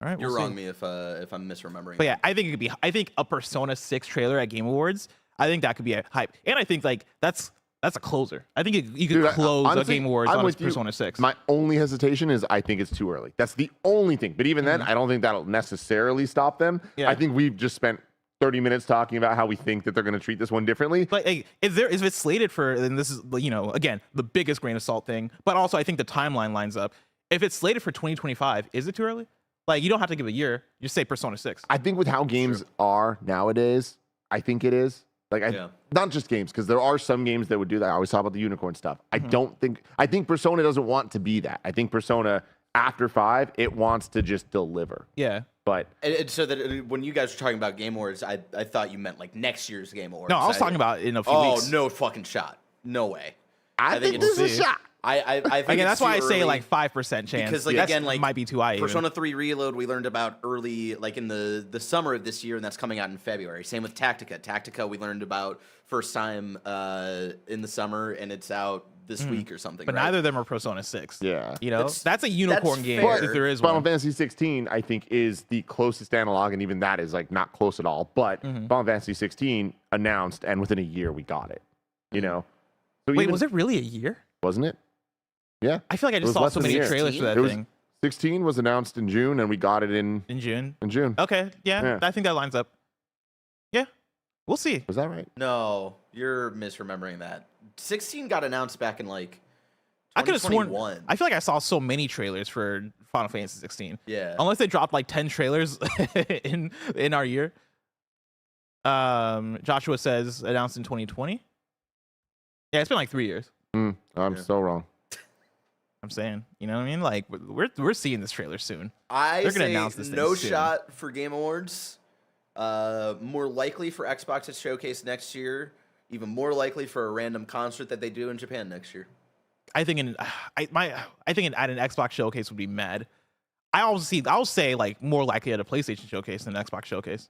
right. You're we'll wrong see. me if I'm misremembering. But yeah, I think it could be. I think a Persona 6 trailer at Game Awards, I think that could be a hype, and I think like that's a closer. I think you could Dude, close honestly, a Game Awards I'm on with you. Persona 6. My only hesitation is I think it's too early. That's the only thing. But even then, I don't think that'll necessarily stop them. Yeah. I think we've just spent 30 minutes talking about how we think that they're going to treat this one differently. But hey, if it's slated for, and this is, you know, again, the biggest grain of salt thing, but also I think the timeline lines up. If it's slated for 2025, is it too early? Like, you don't have to give a year. Just say Persona 6. I think with how games are nowadays, I think it is. Like, not just games, because there are some games that would do that. I always talk about the unicorn stuff. I think Persona doesn't want to be that. I think Persona, after 5, it wants to just deliver. Yeah. But And so that when you guys were talking about Game Awards, I thought you meant like next year's Game Awards. No, I was talking about in a few weeks. Oh, no fucking shot. No way. I think this is a shot. I think Again, that's it's why I too say early. like 5% chance. Because like That's- again, like might be too high. even. Persona 3 Reload we learned about early, like in the summer of this year, and that's coming out in February. Same with Tactica. Tactica we learned about first time in the summer, and it's out this week or something. But right? neither of them are Persona 6. Yeah. You know, that's a unicorn game fair. if there is Final one. Fantasy 16, I think, is the closest analog, and even that is like not close at all. But Final Fantasy 16 announced, and within a year we got it. You know. So Wait, even- was it really a year? Wasn't it? Yeah. I feel like I It just was saw less so than a many year. trailers for that It was thing. 16 was announced in June, and we got it in June. In June. Okay, yeah, I think that lines up. Yeah, we'll see. Was that right? No, you're misremembering that. 16 got announced back in like I could have sworn. 2021. I feel like I saw so many trailers for Final Fantasy 16. Yeah. Unless they dropped like 10 trailers in our year. Joshua says announced in 2020. Yeah, it's been like 3 years. I'm so wrong. I'm saying, you know what I mean? Like we're seeing this trailer soon. They're gonna say announce this thing no soon. shot for Game Awards. More likely for Xbox to showcase next year. Even more likely for a random concert that they do in Japan next year. I think at an Xbox showcase would be mad. I'll say like more likely at a PlayStation showcase than an Xbox showcase.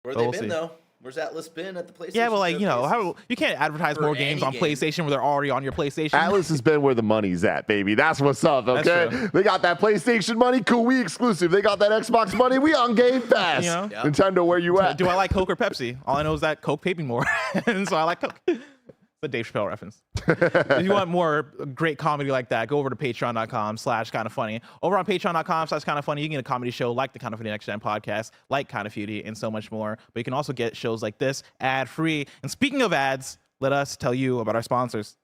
Where they been though? Where's that list been at the PlayStation? Yeah, but like showcases? you can't advertise For more games any on game. PlayStation where they're already on your PlayStation. Atlas has been where the money's at, baby. That's what's up, That's okay? true. They got that PlayStation money, cool, we exclusive. They got that Xbox money, we on Game Pass. You know? Yep. Nintendo, where you at? Do I like Coke or Pepsi? All I know is that Coke paid me more, and so I like Coke. The Dave Chappelle reference. If you want more great comedy like that, go over to patreon.com/kindafunny. Over on patreon.com/kindafunny, you can get a comedy show like the Kinda Funny Next Gen podcast, like Kinda Funny, and so much more. But you can also get shows like this ad-free. And speaking of ads, let us tell you about our sponsors.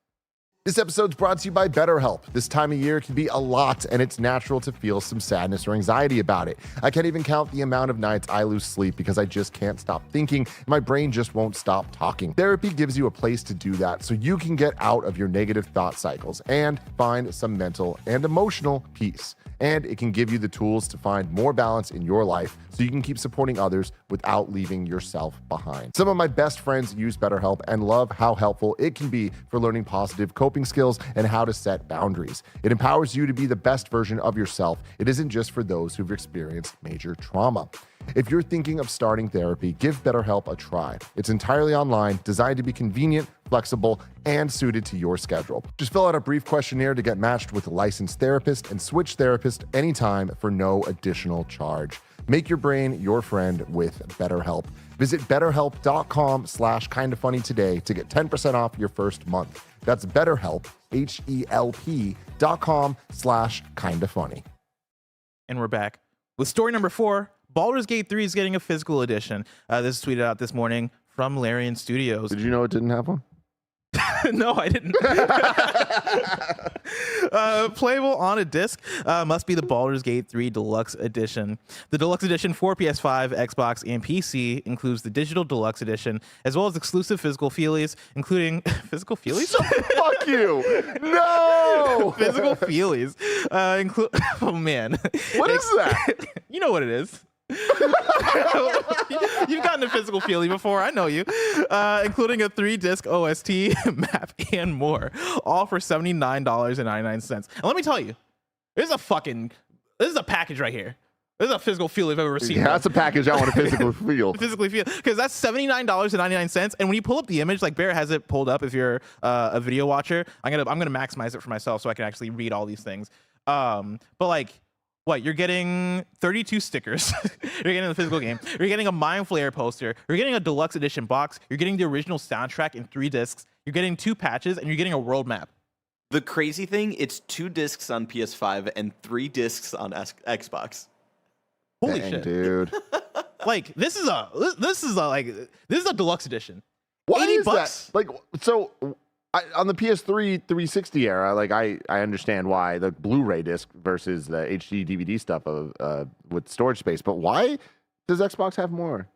This episode's brought to you by BetterHelp. This time of year can be a lot, and it's natural to feel some sadness or anxiety about it. I can't even count the amount of nights I lose sleep because I just can't stop thinking, and my brain just won't stop talking. Therapy gives you a place to do that so you can get out of your negative thought cycles and find some mental and emotional peace. And it can give you the tools to find more balance in your life so you can keep supporting others without leaving yourself behind. Some of my best friends use BetterHelp and love how helpful it can be for learning positive coping skills and how to set boundaries. It empowers you to be the best version of yourself. It isn't just for those who've experienced major trauma. If you're thinking of starting therapy, give BetterHelp a try. It's entirely online, designed to be convenient, flexible, and suited to your schedule. Just fill out a brief questionnaire to get matched with a licensed therapist and switch therapist anytime for no additional charge. Make your brain your friend with BetterHelp. Visit betterhelp.com/kindafunny today to get 10% off your first month. That's BetterHelp, HELP.com/kindafunny. And we're back with story number 4. Baldur's Gate 3 is getting a physical edition. This is tweeted out this morning from Larian Studios. Did you know it didn't have one? No, I didn't. Playable on a disc must be the Baldur's Gate 3 Deluxe Edition. The Deluxe Edition for PS5, Xbox, and PC includes the Digital Deluxe Edition, as well as exclusive physical feelies, including physical feelies? Fuck you! No! Physical feelies. Oh, man. What is that? You know what it is. You've gotten a physical feeling before. I know you. Including a 3-disc OST, map, and more. All for $79.99. And let me tell you, this is a package right here. This is a physical feel I've ever seen. Yeah, that's a package I want to physically feel. Physically feel. Because that's $79.99. And when you pull up the image, like Bear has it pulled up if you're a video watcher. I'm gonna maximize it for myself so I can actually read all these things. But like, what, you're getting 32 stickers. You're getting the physical game. You're getting a Mind Flayer poster. You're getting a deluxe edition box. You're getting the original soundtrack in 3 discs. You're getting 2 patches, and you're getting a world map. The crazy thing, it's 2 discs on PS5 and 3 discs on Xbox. Holy Dang, shit, dude! Like this is a deluxe edition. Why $80 is that? Like, so on the PS3 360 era, like I understand why the Blu-ray disc versus the HD DVD stuff with storage space, but why does Xbox have more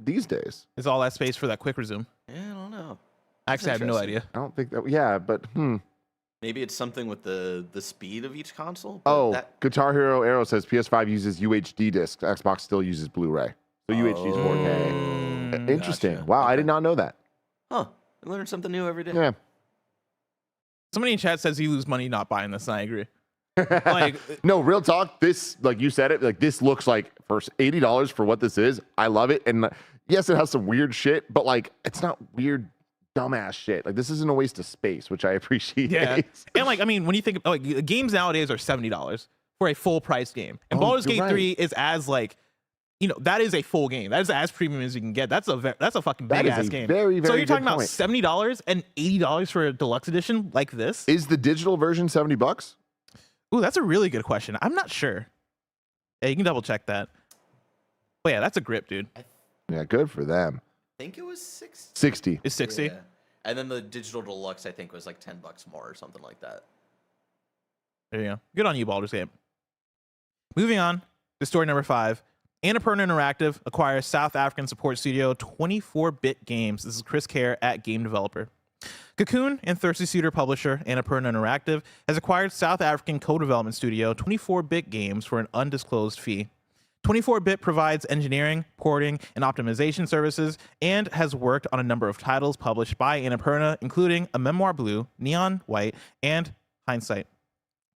these days? Is all that space for that quick resume? Yeah, I don't know. Actually, I have no idea. I don't think that. Yeah, but Maybe it's something with the speed of each console. Oh, Guitar Hero Arrow says PS5 uses UHD discs. Xbox still uses Blu-ray. So UHD is 4K. Interesting. Gotcha. Wow, I did not know that. Huh. I learn something new every day. Yeah. Somebody in chat says you lose money not buying this, and I agree. Like, no, real talk. This, like you said it, like this looks like for $80 for what this is. I love it. And yes, it has some weird shit, but like it's not weird dumbass shit. Like this isn't a waste of space, which I appreciate. yeah. And like, I mean, when you think like games nowadays are $70 for a full price game, and Baldur's Gate 3 is as like, you know, that is a full game. That is as premium as you can get. That's a fucking big ass game. Very, very so you're talking good about point. $70 and $80 for a deluxe edition like this? Is the digital version $70? Ooh, that's a really good question. I'm not sure. Yeah, you can double check that. But yeah, that's a grip, dude. Yeah, good for them. I think it was 60. 60. It's 60. Yeah. And then the digital deluxe, I think, was like $10 more or something like that. There you go. Good on you, Baldur's Gate. Moving on to story number 5. Annapurna Interactive acquires South African support studio 24-Bit Games. This is Chris Kerr at Game Developer. Cocoon and Thirsty Suitor publisher Annapurna Interactive has acquired South African co-development studio 24-Bit Games for an undisclosed fee. 24-Bit provides engineering, porting, and optimization services and has worked on a number of titles published by Annapurna, including A Memoir Blue, Neon White, and Hindsight.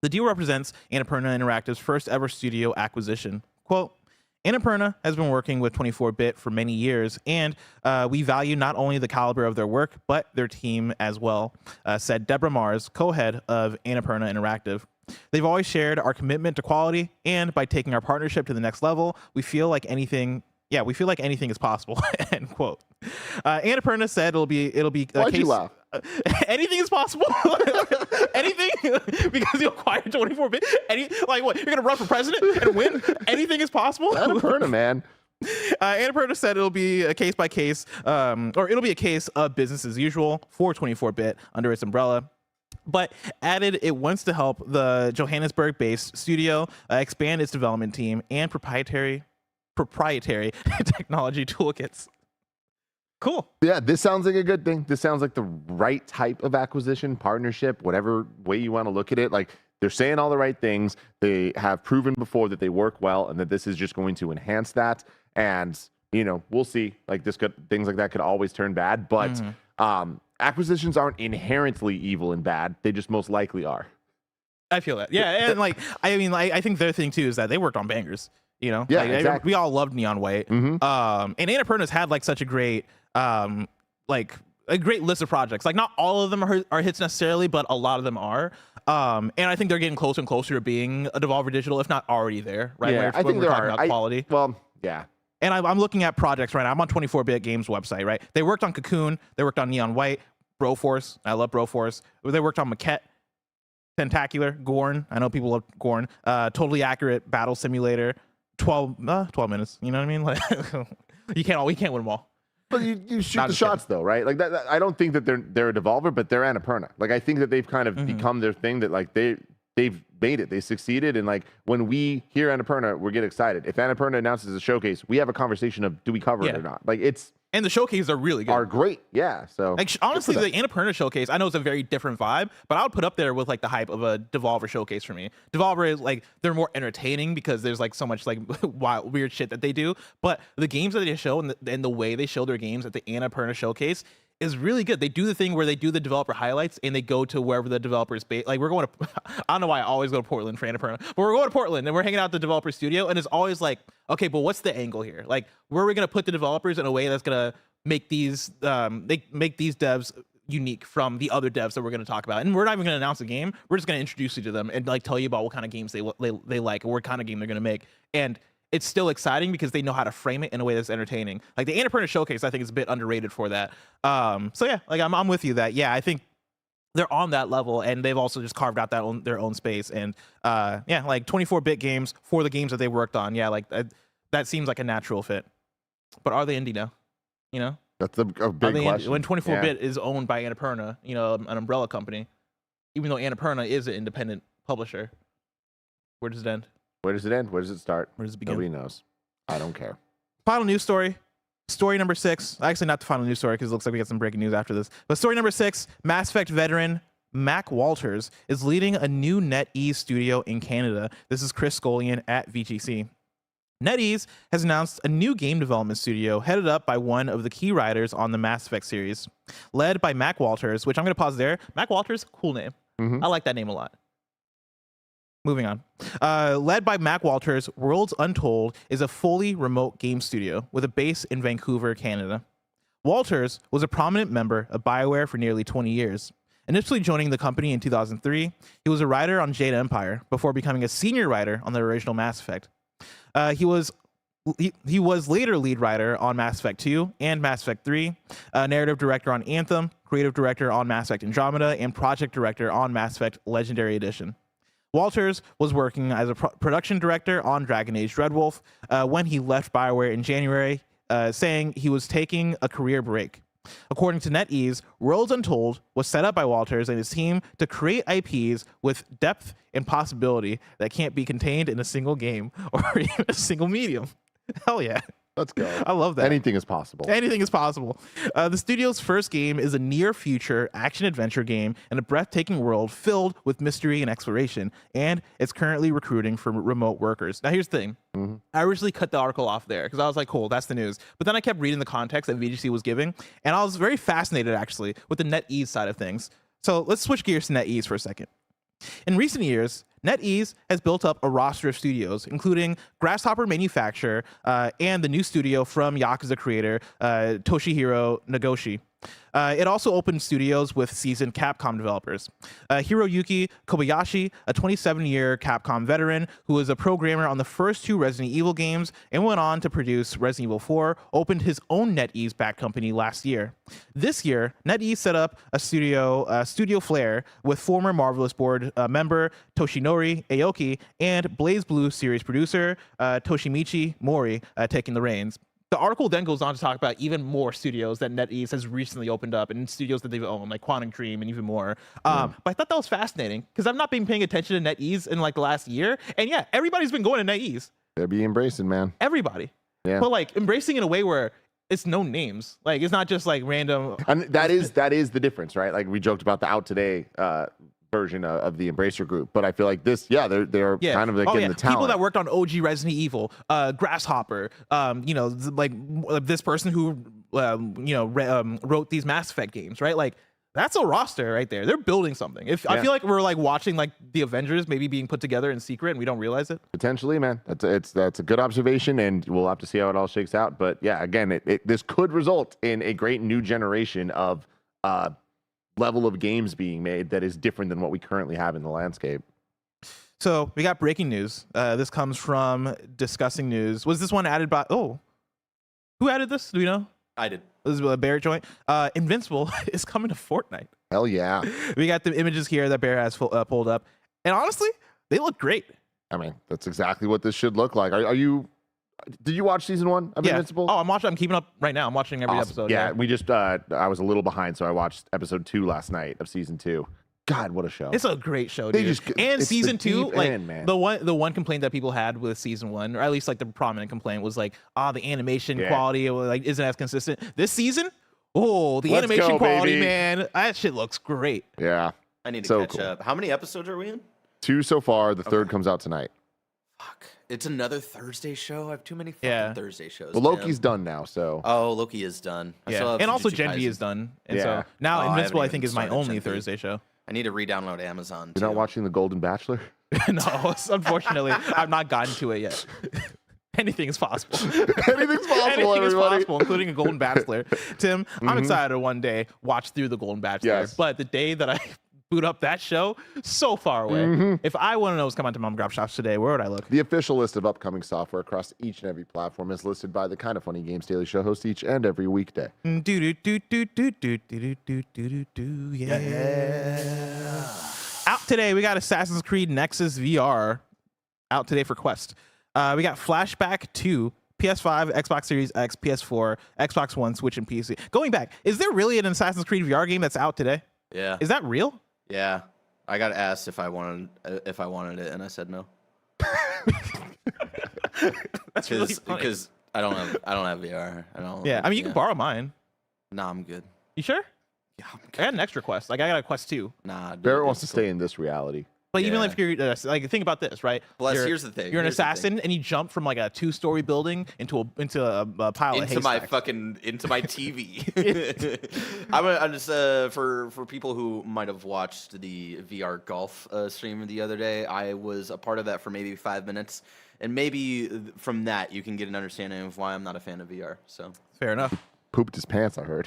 The deal represents Annapurna Interactive's first ever studio acquisition. Quote, Annapurna has been working with 24-Bit for many years, and we value not only the caliber of their work, but their team as well, said Deborah Mars, co-head of Annapurna Interactive. They've always shared our commitment to quality, and by taking our partnership to the next level, we feel like anything is possible. End quote. Annapurna said it'll be Why'd you laugh? Anything is possible. Anything because you acquired 24-Bit. Like what? You're gonna run for president and win? Anything is possible. Annapurna, man. Annapurna said it'll be a case by case, or it'll be a case of business as usual for 24-Bit under its umbrella. But added it wants to help the Johannesburg-based studio expand its development team and proprietary technology toolkits. Cool. Yeah, this sounds like a good thing. This sounds like the right type of acquisition, partnership, whatever way you want to look at it. Like, they're saying all the right things. They have proven before that they work well, and that this is just going to enhance that. And, you know, we'll see. Like, things like that could always turn bad. But acquisitions aren't inherently evil and bad. They just most likely are. I feel that. Yeah, and I think their thing too is that they worked on bangers. You know, yeah, exactly. We all loved Neon White. And Annapurna's had like such a great great list of projects. Like, not all of them are hits necessarily, but a lot of them are. And I think they're getting closer and closer to being a Devolver Digital, if not already there. Right? Yeah, I think we're talking about quality. Well, yeah. And I'm looking at projects right now. I'm on 24-Bit Games website, right? They worked on Cocoon. They worked on Neon White, Broforce. I love Broforce. They worked on Maquette, Tentacular, Gorn. I know people love Gorn. Totally Accurate Battle Simulator. 12 minutes. You know what I mean? Like, we can't win them all. But you shoot the shots though, right? Like that. I don't think that they're a Devolver, but they're Annapurna. Like, I think that they've kind of become their thing. That like they've made it. They succeeded. And like, when we hear Annapurna, we get excited. If Annapurna announces a showcase, we have a conversation of, do we cover it or not? Like, and the showcases are really good. Are great. Yeah. So like, honestly, the Annapurna showcase, I know it's a very different vibe, but I would put up there with like the hype of a Devolver showcase for me. Devolver is like, they're more entertaining because there's like so much like wild, weird shit that they do. But the games that they show and the way they show their games at the Annapurna showcase is really good. They do the thing where they do the developer highlights and they go to wherever the developer is based. Like, we're going to, I don't know why I always go to Portland for Annapurna, but we're going to Portland and we're hanging out at the developer studio, and it's always like, okay, but what's the angle here? Like, where are we going to put the developers in a way that's going to make these devs unique from the other devs that we're going to talk about? And we're not even going to announce a game. We're just going to introduce you to them and like tell you about what kind of games they like, or what kind of game they're going to make. And it's still exciting because they know how to frame it in a way that's entertaining. Like, the Annapurna showcase, I think, is a bit underrated for that. So yeah, like, I'm with you that, yeah, I think they're on that level, and they've also just carved out their own space. And yeah, like 24-Bit Games for the games that they worked on. Yeah, like that seems like a natural fit. But are they indie now? You know, that's a big question. When 24-Bit is owned by Annapurna, you know, an umbrella company, even though Annapurna is an independent publisher, where does it end? Where does it end? Where does it start? Where does it begin? Nobody knows. I don't care. Final news story. Story number 6. Actually, not the final news story, because it looks like we got some breaking news after this. But story number 6, Mass Effect veteran Mac Walters is leading a new NetEase studio in Canada. This is Chris Scullion at VGC. NetEase has announced a new game development studio headed up by one of the key writers on the Mass Effect series. Led by Mac Walters, which I'm going to pause there. Mac Walters, cool name. I like that name a lot. Moving on. Led by Mac Walters, Worlds Untold is a fully remote game studio with a base in Vancouver, Canada. Walters was a prominent member of BioWare for nearly 20 years. Initially joining the company in 2003, he was a writer on Jade Empire before becoming a senior writer on the original Mass Effect. He was later lead writer on Mass Effect 2 and Mass Effect 3, narrative director on Anthem, creative director on Mass Effect Andromeda, and project director on Mass Effect Legendary Edition. Walters was working as a production director on Dragon Age Dreadwolf when he left BioWare in January, saying he was taking a career break. According to NetEase, Worlds Untold was set up by Walters and his team to create IPs with depth and possibility that can't be contained in a single game or even a single medium. Hell yeah. Let's go. I love that. Anything is possible. Anything is possible. The studio's first game is a near-future action-adventure game in a breathtaking world filled with mystery and exploration, and it's currently recruiting for remote workers. Now, here's the thing. I originally cut the article off there because I was like, cool, that's the news. But then I kept reading the context that VGC was giving, and I was very fascinated, actually, with the NetEase side of things. So let's switch gears to NetEase for a second. In recent years, NetEase has built up a roster of studios, including Grasshopper Manufacture and the new studio from Yakuza creator Toshihiro Nagoshi. It also opened studios with seasoned Capcom developers. Hiroyuki Kobayashi, a 27-year Capcom veteran who was a programmer on the first 2 Resident Evil games and went on to produce Resident Evil 4, opened his own NetEase-backed company last year. This year, NetEase set up a Studio Flare, with former Marvelous Board member Toshinori Aoki and Blaze Blue series producer Toshimichi Mori taking the reins. The article then goes on to talk about even more studios that NetEase has recently opened up and studios that they've owned, like Quantum Dream and even more. But I thought that was fascinating because I've not been paying attention to NetEase in like the last year. And yeah, everybody's been going to NetEase. They're being embracing, man. Everybody. Yeah. But like embracing in a way where it's no names. Like it's not just like random. And that is the difference, right? Like we joked about the Out Today version of the Embracer group, but I feel like this, they're kind of like in the talent. People that worked on OG Resident Evil, Grasshopper, like this person who wrote these Mass Effect games, right? Like that's a roster right there. They're building something. I feel like we're like watching like the Avengers maybe being put together in secret and we don't realize it. Potentially, man. That's a good observation, and we'll have to see how it all shakes out. But yeah, again, this could result in a great new generation of level of games being made that is different than what we currently have in the landscape. So we got breaking news. This comes from Discussing News. Was this one added by? Oh, who added this? Do we know? I did. This is a Bear joint. Invincible is coming to Fortnite. Hell yeah! We got the images here that Bear has pulled up, and honestly, they look great. I mean, that's exactly what this should look like. Are you? Did you watch season 1 of Invincible? Oh, I'm keeping up right now. I'm watching every episode. Yeah, we just I was a little behind, so I watched episode 2 last night of season 2. God, what a show! It's a great show, dude. And season 2, like man. the one complaint that people had with season 1, or at least like the prominent complaint, was like, the animation quality like isn't as consistent. This season, the animation quality, baby. Man, that shit looks great. Yeah, I need to catch up. How many episodes are we in? 2 so far. The third comes out tonight. Fuck. It's another Thursday show. I have too many fucking Thursday shows. Well, Loki's done now, so. Oh, Loki is done. And also Gen V is done. And so now Invincible, I think, is my only Thursday show. I need to re-download Amazon. You're not watching The Golden Bachelor? No, unfortunately, I've not gotten to it yet. Anything is possible. Anything's possible, Anything is possible, including a Golden Bachelor. Tim, I'm excited to one day watch through The Golden Bachelor. Yes. But the day that I boot up that show, so far away. If I want to know what's coming to Mom Grab Shops today, where would I look? The official list of upcoming software across each and every platform is listed by the Kinda Funny Games Daily Show host each and every weekday. Yeah. Out today, we got Assassin's Creed Nexus VR out today for Quest. We got Flashback 2, PS5, Xbox Series X, PS4, Xbox One, Switch, and PC. Going back, is there really an Assassin's Creed VR game that's out today? Yeah. Is that real? Yeah. I got asked if I wanted it, and I said no. That's really funny. Because I don't have VR. I mean, you can borrow mine. Nah, I'm good. You sure? Yeah, I'm good. I got an extra Quest. Like I got a Quest 2. Nah, dude, Barrett wants to stay in this reality. But even if you're like, think about this, right? Here's the thing. You're an assassin, and you jump from like a 2-story building into a pile of haystacks. Into my TV. I'm just for people who might have watched the VR golf stream the other day. I was a part of that for maybe 5 minutes, and maybe from that you can get an understanding of why I'm not a fan of VR. So fair enough. Pooped his pants, I heard.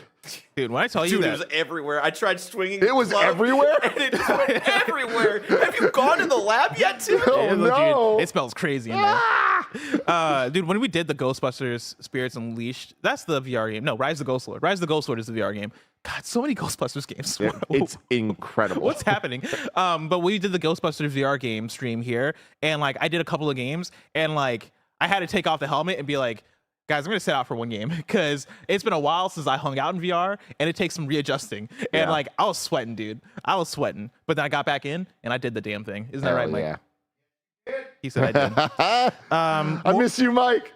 Dude, when I tell you that, it was everywhere. I tried swinging. It was everywhere? And it just went everywhere. Have you gone to the lab yet, too? Oh, no. Dude, it smells crazy in there. Dude, when we did the Ghostbusters Spirits Unleashed, that's the VR game. No, Rise of the Ghost Lord. Rise of the Ghost Lord is the VR game. God, so many Ghostbusters games. It's incredible. What's happening? But we did the Ghostbusters VR game stream here, and like I did a couple of games, and like I had to take off the helmet and be like, guys, I'm gonna sit out for one game because it's been a while since I hung out in VR, and it takes some readjusting. And like I was sweating, dude. I was sweating, but then I got back in and I did the damn thing. Isn't that right, Mike? Yeah. He said I did. I miss you, Mike.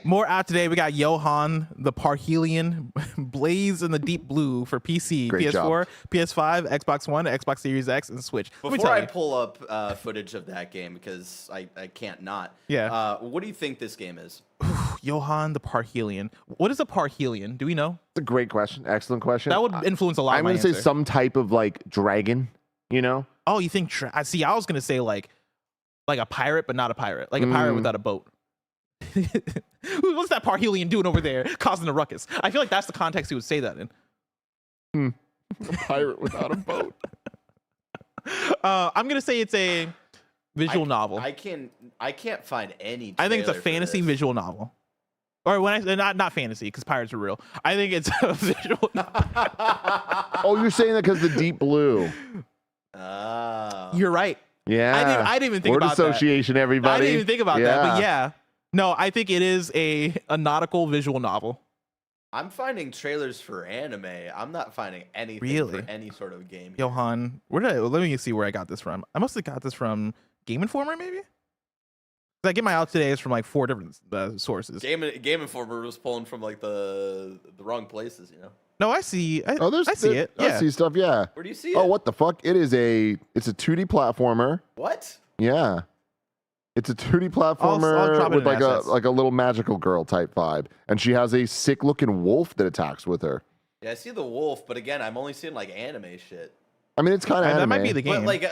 More out today. We got Johan the Parhelion, Blaze in the Deep Blue for PC, Great PS4, job. PS5, Xbox One, Xbox Series X, and Switch. Before I pull up footage of that game, because I can't not. Yeah. What do you think this game is? Johan the Parhelion. What is a Parhelion? Do we know? It's a great question. Excellent question. That would influence a lot. I'm going to say some type of like dragon, you know? Oh, you think? I see. I was going to say like a pirate, but not a pirate. Like a pirate without a boat. What's that Parhelion doing over there causing a ruckus? I feel like that's the context he would say that in. A pirate without a boat. I'm gonna say it's a visual novel. I can't find any. I think it's a trailer for fantasy this. visual novel. Or when I not fantasy because pirates are real. I think it's a visual novel. Oh, you're saying that because the deep blue. You're right. Yeah. I didn't even think Word about association, that. everybody. I didn't even think about that, but yeah. No, I think it is a nautical visual novel. I'm finding trailers for anime. I'm not finding anything Really? for any sort of game. Johan, let me see where I got this from. I must have got this from Game Informer, maybe? I get my out today is from like 4 different sources. Game Informer was pulling from like the wrong places, you know. No, I see. I see it. I see stuff. Yeah. Where do you see it? Oh, what the fuck? It's a 2D platformer. What? Yeah. It's a 2D I'll platformer drop it with in assets. like a little magical girl type vibe, and she has a sick looking wolf that attacks with her. Yeah, I see the wolf, but again, I'm only seeing like anime shit. I mean, it's kind of that anime. might be the game. But like,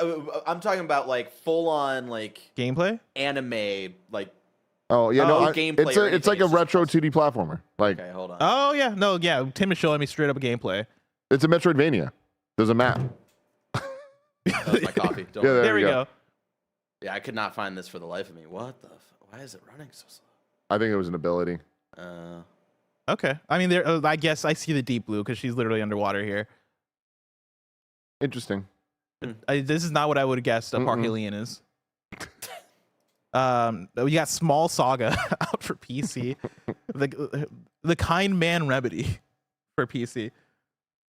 I'm talking about like full on like Gameplay? anime, like. Oh yeah, no, gameplay or it's like anything, a it's just retro 2D platformer. Like, Okay, hold on. Oh yeah, no, yeah. Tim is showing me straight up a gameplay. it's a Metroidvania. There's a map. That was my coffee. Don't Yeah, worry. There we go. Yeah, I could not find this for the life of me. What the? Why is it running so slow? I think it was an ability. Okay. I mean, I guess I see the deep blue because she's literally underwater here. Interesting. This is not what I would have guessed a Parhelion is. We got Small Saga out for PC. the Kind Man Remedy for PC.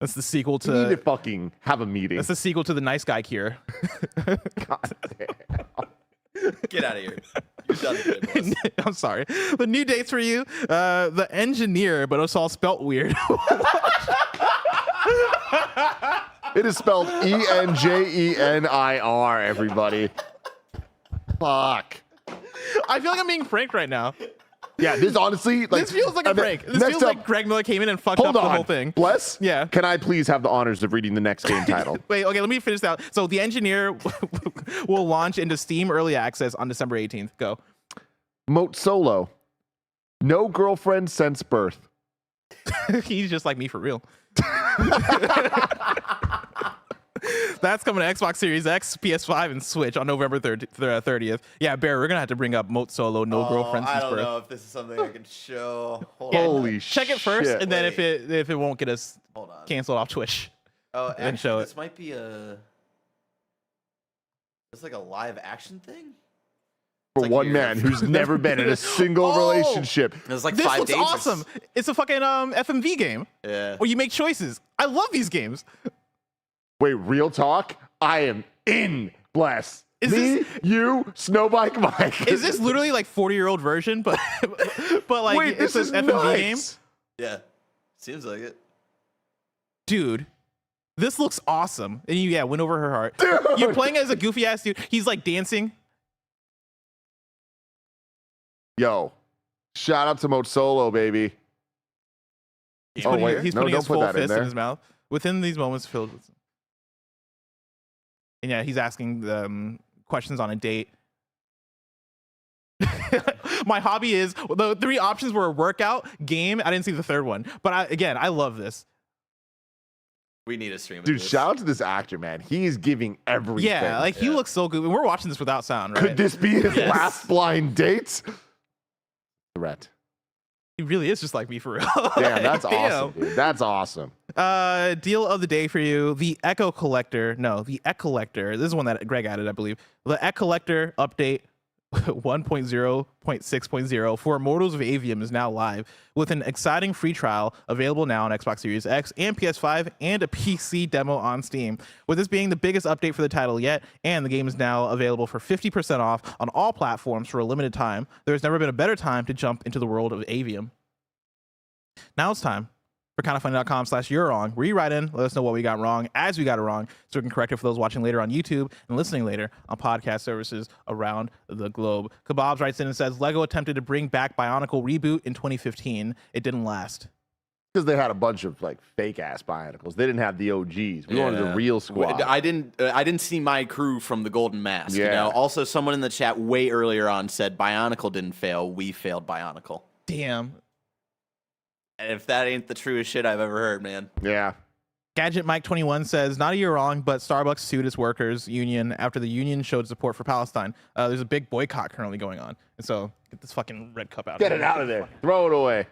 That's the sequel You need to to. fucking have a meeting. That's the sequel to the Nice Guy Cure. God damn. Get out of here. You're done good, boss. I'm sorry. The new dates for you. The Engineer, but it's all spelt weird. It is spelled ENJENIR, everybody. Fuck. I feel like I'm being pranked right now. Yeah, this honestly, like, This feels like a prank. This next feels up- like Greg Miller came in and fucked Hold up on. the whole thing. Bless? Yeah. Can I please have the honors of reading the next game title? Wait, okay, let me finish that. So The Engineer will launch into Steam Early Access on December 18th. Go. Moat Solo. No girlfriend since birth. He's just like me for real. That's coming to Xbox Series X, PS5, and Switch on November 30th. Yeah, Bear, we're going to have to bring up Moat Solo, No Girlfriend I Since don't Birth. know if this is something I can show. Hold on. Holy Check it first, shit. and then if Wait. it won't get us Hold on. canceled off Twitch. Oh, then actually, show it. this might be a. It's like a live action thing. For like one you're- man who's never been in a single Oh! relationship. It's like This 5 looks dates. or awesome. It's a fucking FMV game Yeah. where you make choices. I love these games. Wait, real talk? I am in, Bless. Is Me, this- you, Snowbike Mike. Is this literally like 40-year-old version, but like Wait, it's this is an FMV game? nuts. Yeah. Seems like it. Dude, this looks awesome. And you win over her heart. Dude. You're playing as a goofy ass dude. He's like dancing. Yo, shout out to Moat Solo, baby. He's Oh, putting, wait. he's No, putting don't his put full that in fist in there. his mouth. Within these moments filled with. And yeah, he's asking questions on a date. My hobby is the 3 options were workout, game. I didn't see the third one, but I love this. We need a stream. of Dude, this. shout out to this actor, man. He is giving everything. Yeah, like he Yeah. looks so good. And we're watching this without sound, right? Could this be his Yes. last blind date? Threat. He really is just like me for real. Damn, that's awesome, dude. That's awesome. Deal of the day for you: the Echo Collector. No, the Eck Collector. This is one that Greg added, I believe. The Eck Collector update 1.0.6.0 for Immortals of Avium is now live with an exciting free trial available now on Xbox Series X and PS5 and a PC demo on Steam. With this being the biggest update for the title yet, and the game is now available for 50% off on all platforms for a limited time, there's never been a better time to jump into the world of Avium. Now it's time for KindaFunny.com/you're wrong, where you write in, let us know what we got wrong as we got it wrong, so we can correct it for those watching later on YouTube and listening later on podcast services around the globe. Kebabs writes in and says, Lego attempted to bring back Bionicle reboot in 2015. It didn't last. Because they had a bunch of like fake ass Bionicles. They didn't have the OGs. We wanted the real squad. I didn't see my crew from the Golden Mask. Yeah. You know? Also, someone in the chat way earlier on said Bionicle didn't fail. We failed Bionicle. Damn. And if that ain't the truest shit I've ever heard, man. Yeah. Gadget Mike 21 says, not a year wrong, but Starbucks sued its workers union after the union showed support for Palestine. There's a big boycott currently going on. And so get this fucking red cup out. Get it out of there. Throw it away.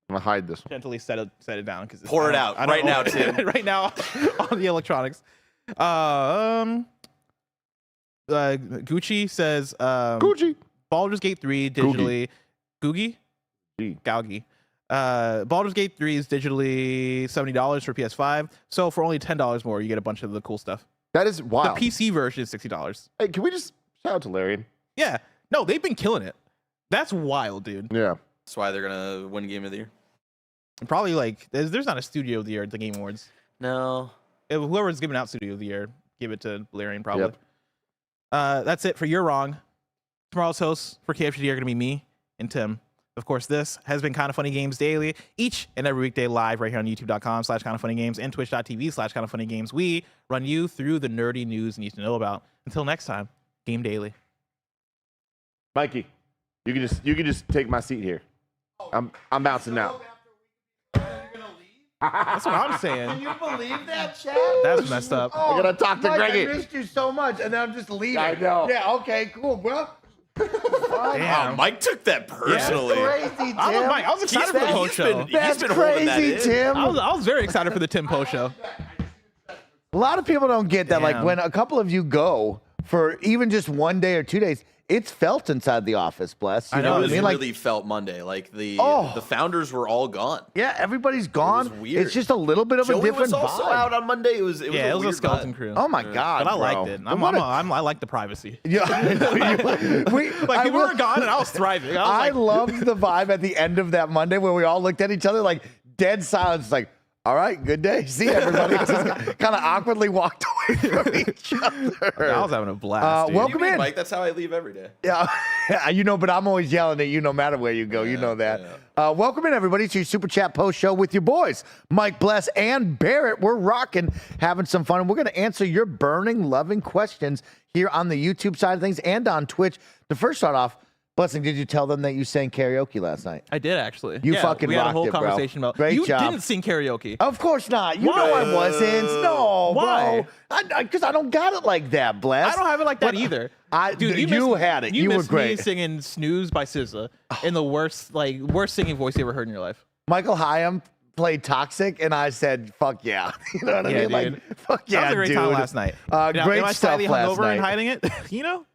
I'm going to hide this one. Gently set it down. Pour it out right now, Tim. Right now on the electronics. Gucci says, Gucci. Baldur's Gate 3 digitally. Googie? Gaugi. Baldur's Gate 3 is digitally $70 for PS5. So for only $10 more, you get a bunch of the cool stuff. That is wild. The PC version is $60. Hey, can we just shout out to Larian? Yeah. No, they've been killing it. That's wild, dude. Yeah. That's why they're going to win Game of the Year. Probably like, there's not a Studio of the Year at the Game Awards. No. Whoever's giving out Studio of the Year, give it to Larian probably. Yep. That's it for You're Wrong. Tomorrow's hosts for KFGD are going to be me and Tim. Of course, this has been Kinda Funny Games Daily, each and every weekday live right here on youtube.com/KindaFunnyGames and twitch.tv/KindaFunnyGames. We run you through the nerdy news you need to know about. Until next time, Game Daily. Mikey, you can just take my seat here. I'm bouncing out. That's what I'm saying. Can you believe that, Chad? That's messed up. I gotta talk to Mike, Greggy. I missed you so much, and then I'm just leaving. I know. Yeah, okay, cool, bro. Damn. Oh, Mike took that personally. That's crazy, Tim. I was excited for the post show. That's crazy, Tim. I was very excited for the Tim Post show. A lot of people don't get that. Damn. Like when a couple of you go for even just 1 day or 2 days, it's felt inside the office, bless. You know It what was I mean? Like, really felt Monday. Like the founders were all gone. yeah, everybody's gone. It was weird. It's just a little bit of a Joey different was also vibe. out on Monday. It was It a was a weird skeleton vibe. crew. Oh my god! But I bro. liked it. I like the privacy. Yeah, Like people were gone and I was thriving. I loved the vibe at the end of that Monday where we all looked at each other like dead silence, like, all right, good day. See everybody. Just kind of awkwardly walked away from each other. I was having a blast. Dude. welcome You mean, in. Mike, that's how I leave every day. Yeah, you know, but I'm always yelling at you no matter where you go. You know that. Welcome in, everybody, to your Super Chat Post Show with your boys, Mike Bless and Barrett. We're rocking, having some fun. We're going to answer your burning, loving questions here on the YouTube side of things and on Twitch. To first start off, Blessing, did you tell them that you sang karaoke last night? I did actually. You fucking we had a rocked whole it, bro. conversation about. Great you job. didn't sing karaoke. Of course not. You Why? know I wasn't. No, Why? bro. Because I don't got it like that, Bless. I don't have it like that either. Dude, you missed- had it. You You were missed me great. singing "Snooze" by SZA in the worst singing voice you ever heard in your life. Michael Hyam played Toxic, and I said, fuck yeah. You know what I Yeah, mean? dude. Like, fuck yeah, That was a great dude. time last night. Great am I stuff slightly last hungover night. and hiding it?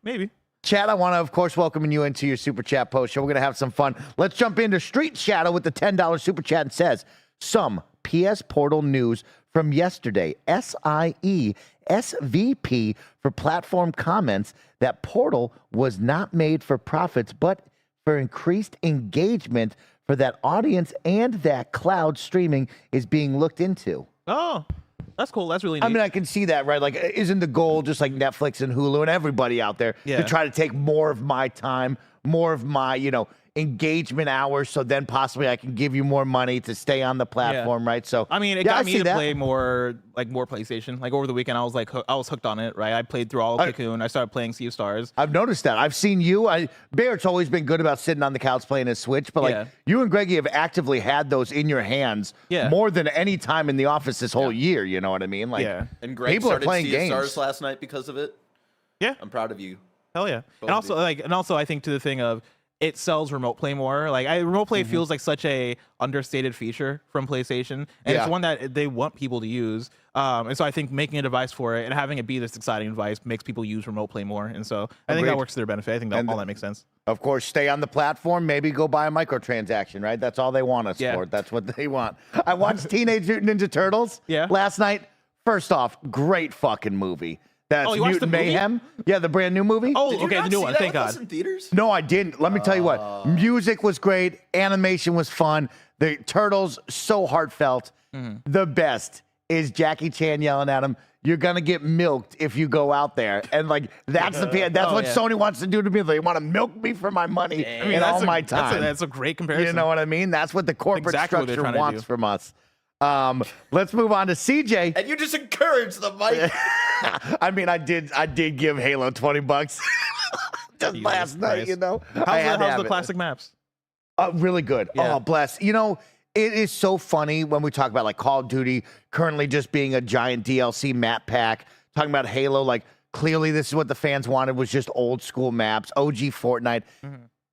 Maybe. Chat, I want to, of course, welcome you into your Super Chat Post Show. We're going to have some fun. Let's jump into Street Shadow with the $10 Super Chat and says, some PS Portal news from yesterday. SIE SVP for platform comments that Portal was not made for profits, but for increased engagement for that audience and that cloud streaming is being looked into. Oh, that's cool. That's really neat. I mean, I can see that, right? Like, isn't the goal just like Netflix and Hulu and everybody out there Yeah. to try to take more of my time, more of my, engagement hours, so then possibly I can give you more money to stay on the platform, right? So, I mean, it yeah, got I me see to that. play more PlayStation. Like over the weekend, I was hooked on it. Right, I played through all of Cocoon. I started playing Sea of Stars. I've noticed that. I've seen you. Barrett's always been good about sitting on the couch playing his Switch, but like Yeah. you and Greggy have actively had those in your hands more than any time in the office this whole year. You know what I mean? Like, Yeah. And Greg people are started playing Sea of games. Stars last night because of it. Yeah. I'm proud of you. Hell yeah. Both And of also I think to the thing of it sells remote play more. Like remote play feels like such a understated feature from PlayStation, and it's one that they want people to use. And so I think making a device for it and having it be this exciting device makes people use remote play more. And so I think that works to their benefit. I think all that makes sense. Of course, stay on the platform. Maybe go buy a microtransaction, right? That's all they want us for. That's what they want. I watched Teenage Mutant Ninja Turtles last night. First off, great fucking movie. That's Mutant Mayhem. Yeah, the brand new movie. Oh, okay, the new one. Thank God. In theaters? No, I didn't. Let me tell you what. Music was great. Animation was fun. The Turtles, so heartfelt. The best is Jackie Chan yelling at him, "You're gonna get milked if you go out there." And like that's what Sony wants to do to me. They want to milk me for my money and all my time. That's a great comparison. You know what I mean? That's what the corporate structure wants from us. Let's move on to CJ. And you just encourage the mic. I mean, I did give Halo $20 just last night. You know, how's the classic maps? Really good. Oh, bless. You know, it is so funny when we talk about like Call of Duty currently just being a giant DLC map pack. Talking about Halo, like clearly this is what the fans wanted, was just old school maps, OG Fortnite.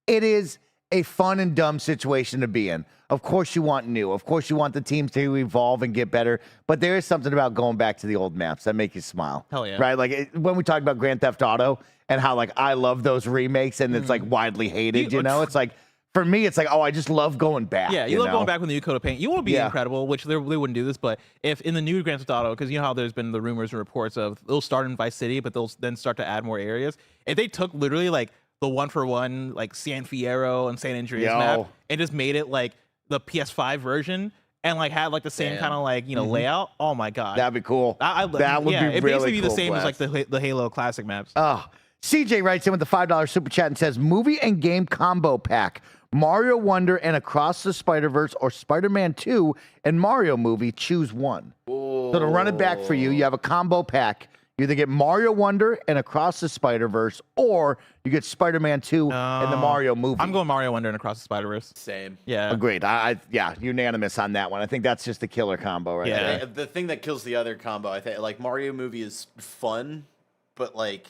It is a fun and dumb situation to be in. Of course you want new. Of course you want the teams to evolve and get better. But there is something about going back to the old maps that make you smile. Hell yeah. Right? Like when we talk about Grand Theft Auto and how like I love those remakes and it's like widely hated, you know? It's like, for me, it's like, oh, I just love going back. Yeah, you love going back with the new coat of paint. You want to be incredible, which they wouldn't do this, but if in the new Grand Theft Auto, because you know how there's been the rumors and reports of they'll start in Vice City, but they'll then start to add more areas. If they took literally like the 1-for-1, like San Fierro and San Andreas map, and just made it like the PS5 version, and like had like the same kind of like layout. Oh my god, that'd be cool. That would be really it basically be the same as like the Halo classic maps. Oh, CJ writes in with the $5 super chat and says, movie and game combo pack. Mario Wonder and Across the Spider-Verse or Spider-Man 2 and Mario movie, choose one. So to run it back for you, you have a combo pack. You either get Mario Wonder and Across the Spider-Verse, or you get Spider-Man 2 and the Mario movie. I'm going Mario Wonder and Across the Spider-Verse. Same. Yeah. Agreed. Yeah, unanimous on that one. I think that's just a killer combo right there. The thing that kills the other combo, I think, like Mario movie is fun, but like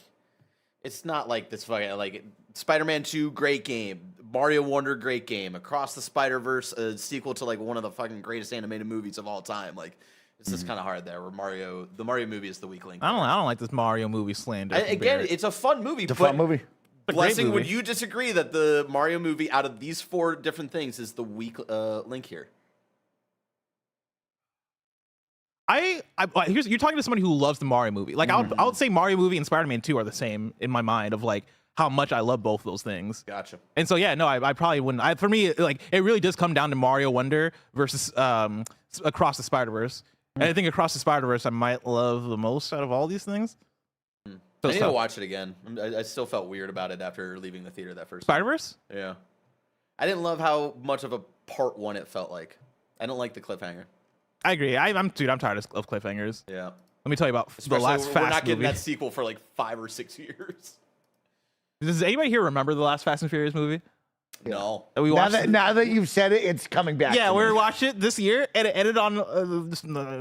it's not like this fucking like Spider-Man 2, great game. Mario Wonder, great game. Across the Spider-Verse, a sequel to like one of the fucking greatest animated movies of all time. Like, it's just kind of hard there. Where the Mario movie is the weak link. I don't like this Mario movie slander. Again, it's a fun movie. It's a fun movie. Blessing, would you disagree that the Mario movie, out of these 4 different things, is the weak link here? You're talking to somebody who loves the Mario movie. Like I would say Mario movie and Spider-Man 2 are the same in my mind of like how much I love both of those things. Gotcha. And so yeah, no, I probably wouldn't. For me, like it really does come down to Mario Wonder versus Across the Spider-Verse. And I think Across the Spider-Verse I might love the most out of all these things. So I need to watch it again. I still felt weird about it after leaving the theater that first Spider-Verse? time. Yeah. I didn't love how much of a part 1 it felt like. I don't like the cliffhanger. I agree. I'm tired of cliffhangers. Yeah. Let me tell you about the last Fast We're not getting movie. that sequel for like 5 or 6 years. Does anybody here remember the last Fast and Furious movie? No. That we watched now that you've said it, it's coming back. Yeah, we watched it this year, and it ended on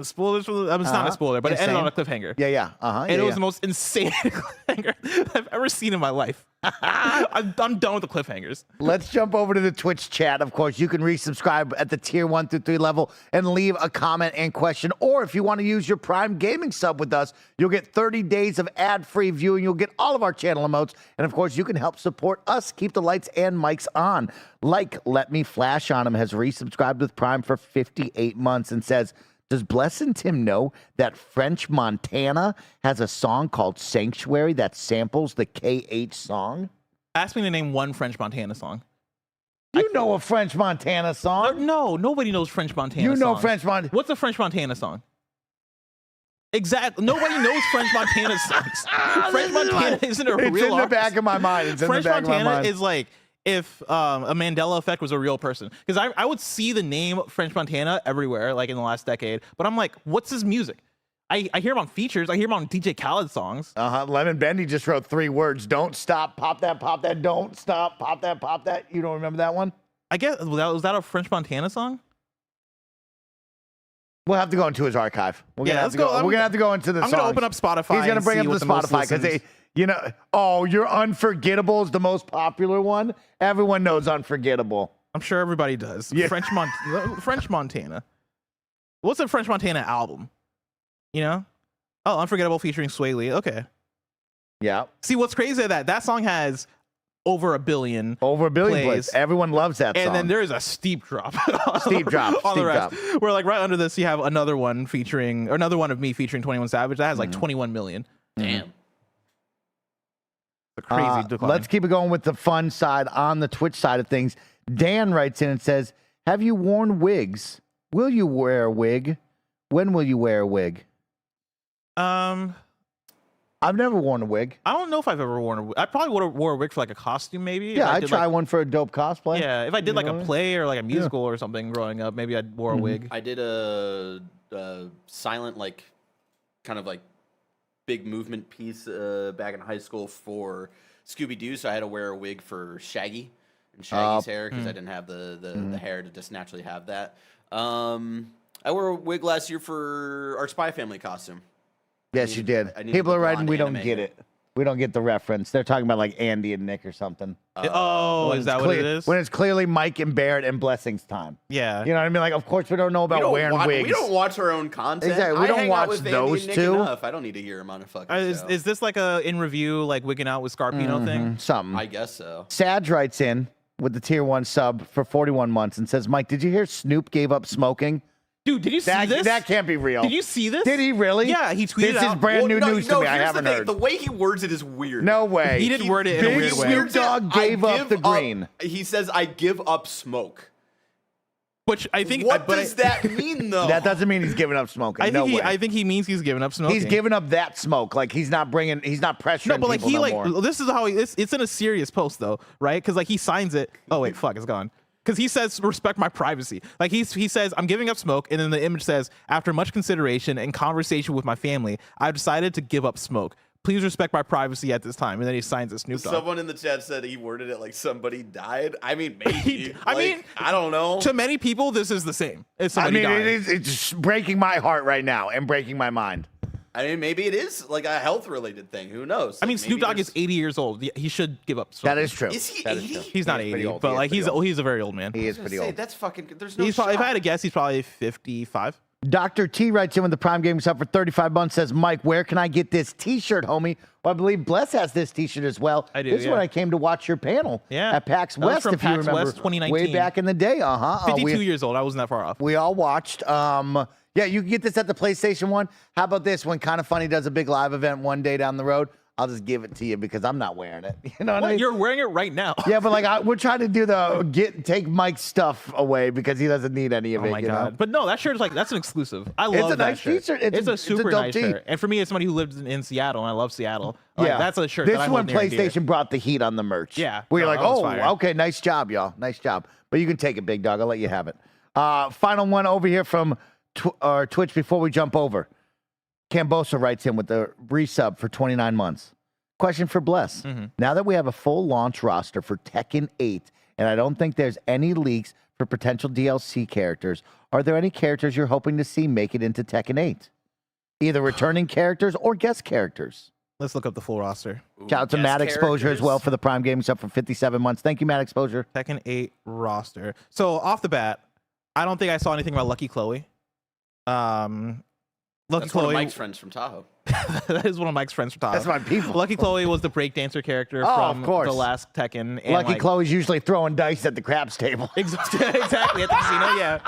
spoilers. It's not a spoiler, but it ended on a cliffhanger. Yeah. And it was the most insane cliffhanger I've ever seen in my life. I'm done with the cliffhangers. Let's jump over to the Twitch chat. Of course, you can resubscribe at the tier 1 through 3 level and leave a comment and question. Or if you want to use your Prime Gaming sub with us, you'll get 30 days of ad-free viewing. You'll get all of our channel emotes. And of course, you can help support us keep the lights and mics on. Like Let Me Flash on Him has resubscribed with Prime for 58 months and says, does Bless and Tim know that French Montana has a song called Sanctuary that samples the KH song? Ask me to name one French Montana song. You know a French Montana song? No, nobody knows French Montana songs. You know French Montana. What's a French Montana song? Exactly. Nobody knows French Montana songs. French Montana isn't a real artist. It's in the back of my mind. French Montana is like if a Mandela effect was a real person. Because I would see the name French Montana everywhere, like in the last decade. But I'm like, what's his music? I hear him on features. I hear him on DJ Khaled songs. Lemon Bendy just wrote 3 words. Don't stop, pop that, don't stop, pop that. You don't remember that one? I guess, was that a French Montana song? We'll have to go into his archive. We're gonna have to go into the songs. I'm going to open up Spotify. He's going to bring up the Spotify because You know, your Unforgettable is the most popular one. Everyone knows Unforgettable. I'm sure everybody does. Yeah. French Montana. What's a French Montana album? You know? Oh, Unforgettable featuring Sway Lee. Okay. Yeah. See, what's crazy is that song has over a billion plays. Everyone loves that song. And then there is a steep drop. Steep drop. On the rest. Where like right under this, you have another one of me featuring 21 Savage. That has like 21 million. Damn. A crazy decline. Let's keep it going with the fun side on the Twitch side of things. Dan writes in and says, have you worn wigs? Will you wear a wig? When will you wear a wig? I've never worn a wig. I don't know if I've ever worn a wig. I probably would have wore a wig for like a costume maybe. Yeah, I'd try one for a dope cosplay. Yeah, if I did like a play or like a musical or something growing up, maybe I'd wore a wig. I did a silent, like, kind of like big movement piece back in high school for Scooby-Doo, so I had to wear a wig for Shaggy and Shaggy's hair because I didn't have the hair to just naturally have that. I wore a wig last year for our Spy Family costume. Yes, you did. People are writing, we don't get it. We don't get the reference. They're talking about like Andy and Nick or something. Is that what it is? When it's clearly Mike and Barrett and Blessing's time. Yeah. You know what I mean? Like, of course, we don't know about wearing wigs. We don't watch our own content. Exactly. We don't watch those two. Enough. I don't need to hear them on a fucking show. Is this like a in review, like wigging out with Scarpino thing? Something. I guess so. Sag writes in with the tier 1 sub for 41 months and says, Mike, did you hear Snoop gave up smoking? Dude, did you see this? That can't be real. Did you see this? Did he really? Yeah, he tweeted This is brand new news to me. I haven't heard. The way he words it is weird. No way. He didn't word it in a weird way. Snoop Dogg gave up the green. He says, I give up smoke. Which I think. What does that mean, though? That doesn't mean he's giving up smoking. I think he means he's giving up smoking. He's giving up that smoke. Like he's not pressuring. No, but like people he more. this is how it's in a serious post though, right? Because like he signs it. Oh wait, fuck, it's gone. Because he says, respect my privacy. Like he says, I'm giving up smoke. And then the image says, after much consideration and conversation with my family, I've decided to give up smoke. Please respect my privacy at this time. And then he signs it, Snoop Dogg. Someone in the chat said he worded it like somebody died. I mean, maybe. I don't know. To many people, this is the same. It's somebody died. It's breaking my heart right now and breaking my mind. I mean, maybe it is like a health-related thing. Who knows? I mean, Snoop Dogg is 80 years old. He should give up smoking. That is true. Is he 80? He's not 80, but like he's a very old man. He is pretty old. That's fucking. There's no. He's probably, if I had to guess, he's probably 55. Dr. T writes in with the Prime Gaming sub for 35 months, says, Mike, where can I get this T-shirt, homie? Well, I believe Bless has this T-shirt as well. I do, This is when I came to watch your panel at PAX West, from if PAX you remember. West 2019. Way back in the day, 52 years old. I wasn't that far off. We all watched. Yeah, you can get this at the PlayStation 1. How about this? When Kinda Funny does a big live event one day down the road, I'll just give it to you because I'm not wearing it. You know what I mean? You're wearing it right now. Yeah, but like we're trying to do take Mike's stuff away because he doesn't need any of it. Oh my God. Know? But no, that shirt is like, that's an exclusive. I love a that nice shirt. T-shirt. It's a super dope nice tee. shirt. And for me, as somebody who lives in Seattle, and I love Seattle, like, Yeah, that's a shirt This that I is hold when near and dear. PlayStation brought the heat on the merch. Yeah. Where you're No, like, that was fire. okay, nice job, y'all. Nice job. But you can take it, big dog. I'll let you have it. Final one over here from Twitch before we jump over. Cambosa writes in with the resub for 29 months. Question for Bless. Now that we have a full launch roster for Tekken 8, and I don't think there's any leaks for potential DLC characters, are there any characters you're hoping to see make it into Tekken 8? Either returning characters or guest characters. Let's look up the full roster. Shout out to Matt Exposure as well for the Prime Gaming sub for 57 months. Thank you, Matt Exposure. Tekken 8 roster. So off the bat, I don't think I saw anything about Lucky Chloe. That's one of Mike's friends from Tahoe. That is one of Mike's friends from Tahoe. That's my people. Lucky Chloe was the breakdancer character of from course. the last Tekken. And Lucky Chloe's usually throwing dice at the craps table. Exactly at the casino. Yeah.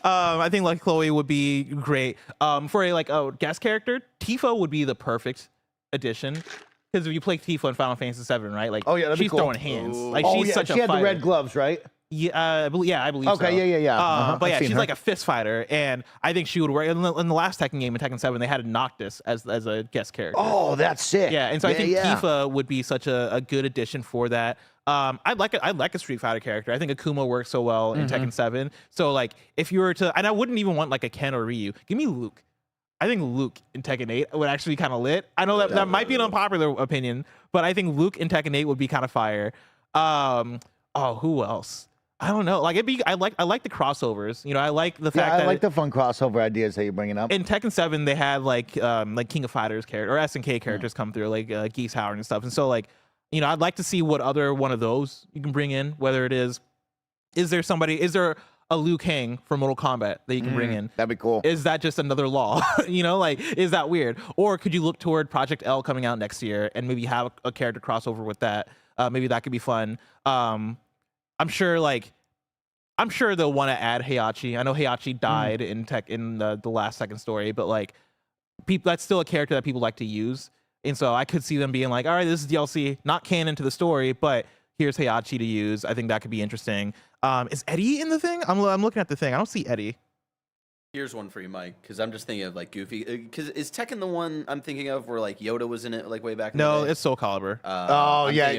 I think Lucky Chloe would be great. For a guest character, Tifa would be the perfect addition. Because if you play Tifa in Final Fantasy VII, right? Like, that'd be she's cool. throwing hands. Like, Oh, she's yeah, such a she had fighter. the red gloves, right? Yeah, I believe so. Okay, yeah. But I've yeah, seen she's her. like a fist fighter, and I think she would work. In the last Tekken game, in Tekken 7, they had Noctis as a guest character. Oh, that's sick. Yeah, and so I think Tifa would be such a good addition for that. I'd like a Street Fighter character. I think Akuma works so well in Tekken 7. So like, if you were to, and I wouldn't even want like a Ken or Ryu. Give me Luke. I think Luke in Tekken 8 would actually be kind of lit. I know that might be an unpopular opinion, but I think Luke in Tekken 8 would be kind of fire. Who else? I don't know. Like I like the crossovers. You know, I like the fact that I like the fun crossover ideas that you're bringing up. in Tekken 7 they had like King of Fighters character or SNK characters come through, like Geese Howard and stuff. And so like, you know, I'd like to see what other one of those you can bring in. Whether it is there a Liu Kang from Mortal Kombat that you can bring in? That'd be cool. Is that just another law? You know, like, is that weird? Or could you look toward Project L coming out next year and maybe have a character crossover with that? Maybe that could be fun. I'm sure they'll want to add Heihachi. I know Heihachi died in the last second story, but like, that's still a character that people like to use. And so I could see them being like, all right, this is DLC, not canon to the story, but here's Heihachi to use. I think that could be interesting. Is Eddie in the thing? I'm looking at the thing. I don't see Eddie. Here's one for you, Mike, because I'm just thinking of like Goofy. Because is Tekken the one I'm thinking of where like Yoda was in it like way back? No, in the day? it's Soul Calibur.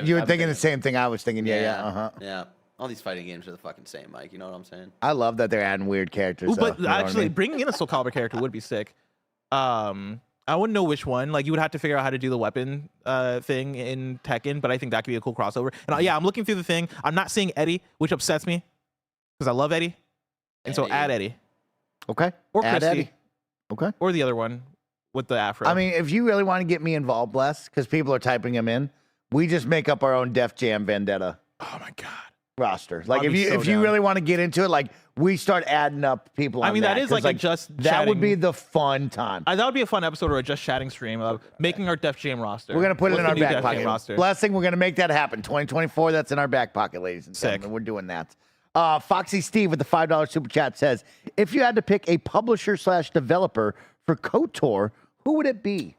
You were thinking the same thing I was thinking. Yeah. All these fighting games are the fucking same, Mike. You know what I'm saying? I love that they're adding weird characters. Ooh, but you know what I actually, mean? bringing in a Soul Calibur character would be sick. I wouldn't know which one. Like, you would have to figure out how to do the weapon thing in Tekken, but I think that could be a cool crossover. And yeah, I'm looking through the thing. I'm not seeing Eddie, which upsets me because I love Eddie. And so add Eddie. Okay. Or Add Christy. Eddie. Okay. Or the other one with the afro. I mean, if you really want to get me involved, Bless, because people are typing them in, we just make up our own Def Jam Vendetta oh my God. roster. Like, I'll if be you so if you down. really want to get into it, like, we start adding up people. I mean, that is 'cause, like a just that would chatting- be the fun time. That would be a fun episode or a just chatting stream of making our Def Jam roster. We're gonna put it What's in the our new back Def Jam pocket. roster? Blessing, we're gonna make that happen. 2024, that's in our back pocket, ladies and Sick. gentlemen. We're doing that. Foxy Steve with the $5 super chat says, if you had to pick a publisher/developer for KOTOR, who would it be?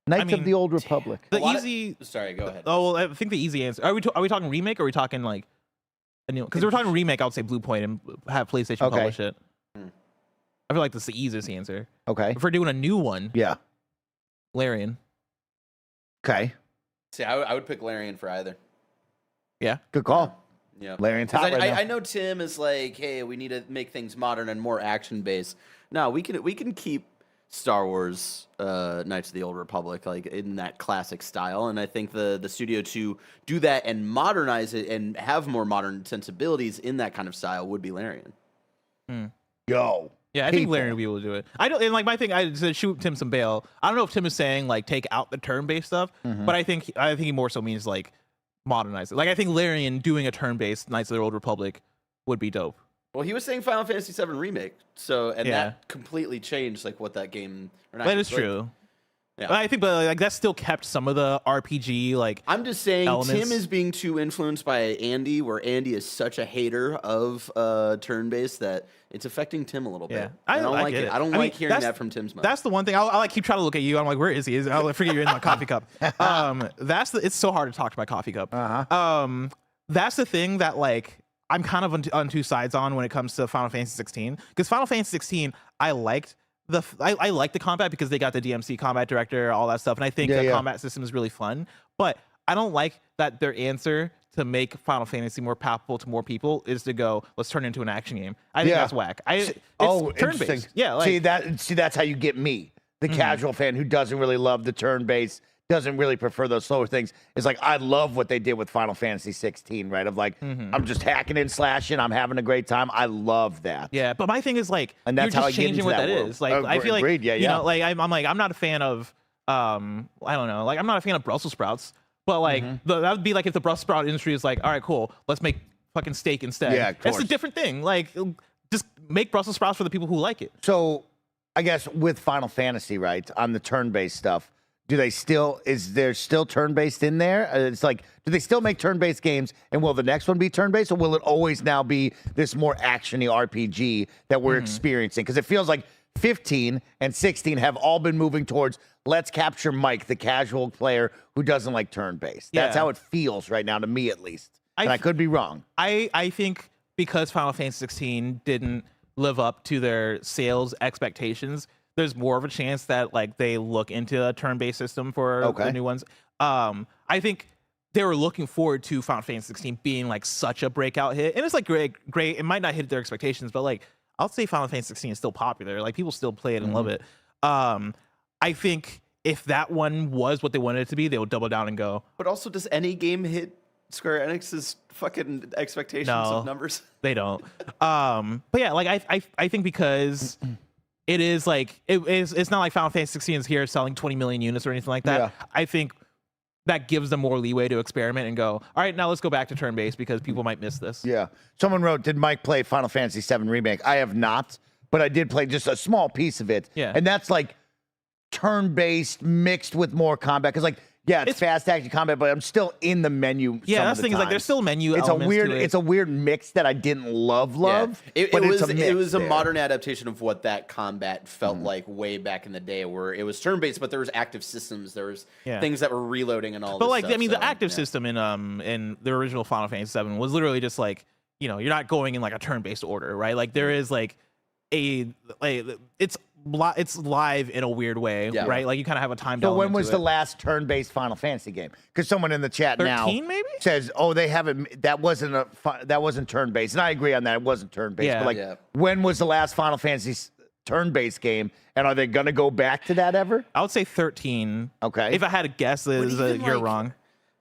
Knights of mean, the Old Republic. The easy. Sorry, go ahead. Oh, well, I think the easy answer. Are we talking remake or are we talking like a new? Because we're talking remake, I would say Blue Point and have PlayStation Okay. publish it. I feel like that's the easiest answer. Okay. If we're doing a new one, Yeah. Larian. Okay. See, I would pick Larian for either. Yeah. Good call. Yeah. Larian's 'Cause hot right now. I know Tim is like, hey, we need to make things modern and more action based. No, we can keep Star Wars Knights of the Old Republic like in that classic style, and I think the studio to do that and modernize it and have more modern sensibilities in that kind of style would be Larian. Yo. Yeah, I think People. Larian will be able to do it. I don't, and like my thing, I said shoot Tim some bail. I don't know if Tim is saying like take out the turn-based stuff, but I think he more so means like modernize it. Like I think Larian doing a turn-based Knights of the Old Republic would be dope. Well, he was saying Final Fantasy VII Remake, so Yeah. that completely changed like what that game. Or not, That is like, true. Yeah. But I think, but like that still kept some of the RPG like. I'm just saying elements. Tim is being too influenced by Andy, where Andy is such a hater of turn-based that it's affecting Tim a little Yeah, bit. I don't like get it. I don't mean, like hearing that's- that from Tim's mouth. That's the one thing. I'll like keep trying to look at you. I'm like, where is he? I'll forget you're in my coffee cup. It's so hard to talk to my coffee cup. That's the thing that like I'm kind of on two sides on when it comes to Final Fantasy 16. Because Final Fantasy 16, I liked I like the combat because they got the DMC combat director, all that stuff, and I think the combat system is really fun. But I don't like that their answer to make Final Fantasy more palatable to more people is to go, let's turn it into an action game. I think that's whack. It's turn-based. Interesting. Yeah, like, see, that's how you get me, the casual fan who doesn't really love the turn-based, doesn't really prefer those slower things. It's like, I love what they did with Final Fantasy 16, right? Of like, I'm just hacking and slashing, I'm having a great time. I love that. yeah, but my thing is like, And that's you're how just I get changing into what that that world. is. Like, I feel like, Agreed. Yeah, you know, like I'm like, I'm not a fan of, I don't know, like I'm not a fan of Brussels sprouts, but like that would be like if the Brussels sprout industry is like, all right, cool, let's make fucking steak instead. Yeah, of It's course. a different thing. Like, just make Brussels sprouts for the people who like it. So, I guess with Final Fantasy, right, on the turn-based stuff, is there still turn-based in there? It's like, do they still make turn-based games, and will the next one be turn-based, or will it always now be this more action-y RPG that we're experiencing? Because it feels like 15 and 16 have all been moving towards, let's capture Mike, the casual player who doesn't like turn-based. That's Yeah. how it feels right now, to me at least. And I could be wrong. I think because Final Fantasy 16 didn't live up to their sales expectations, there's more of a chance that like they look into a turn-based system for the new ones. I think they were looking forward to Final Fantasy 16 being like such a breakout hit, and it's like great. It might not hit their expectations, but like I'll say Final Fantasy 16 is still popular. Like people still play it and love it. I think if that one was what they wanted it to be, they would double down and go. But also, does any game hit Square Enix's fucking expectations of numbers. They don't. But yeah, like I think because it is like it's not like Final Fantasy 16 is here selling 20 million units or anything like that. Yeah. I think that gives them more leeway to experiment and go, all right, now let's go back to turn-based because people might miss this. Yeah. Someone wrote, did Mike play Final Fantasy VII Remake? I have not, but I did play just a small piece of it. Yeah. And that's like turn-based mixed with more combat. Because like, yeah, it's fast action combat, but I'm still in the menu. Yeah, that's the thing. Is like there's still menu elements to it. It's a weird mix that I didn't love. Yeah. It was a there. modern adaptation of what that combat felt like way back in the day, where it was turn-based, but there was active systems. There was things that were reloading and all. But this like, stuff, I mean, the active system in the original Final Fantasy VII was literally just like, you know, you're not going in like a turn-based order, right? Like there is like it's live in a weird way, right? Like you kind of have a time. So when was the last turn-based Final Fantasy game? Because someone in the chat 13 now maybe says, "Oh, they haven't. That wasn't turn-based." And I agree on that. It wasn't turn-based. Yeah. But like, when was the last Final Fantasy turn-based game? And are they gonna go back to that ever? I would say 13. Okay. If I had to guess, you're wrong.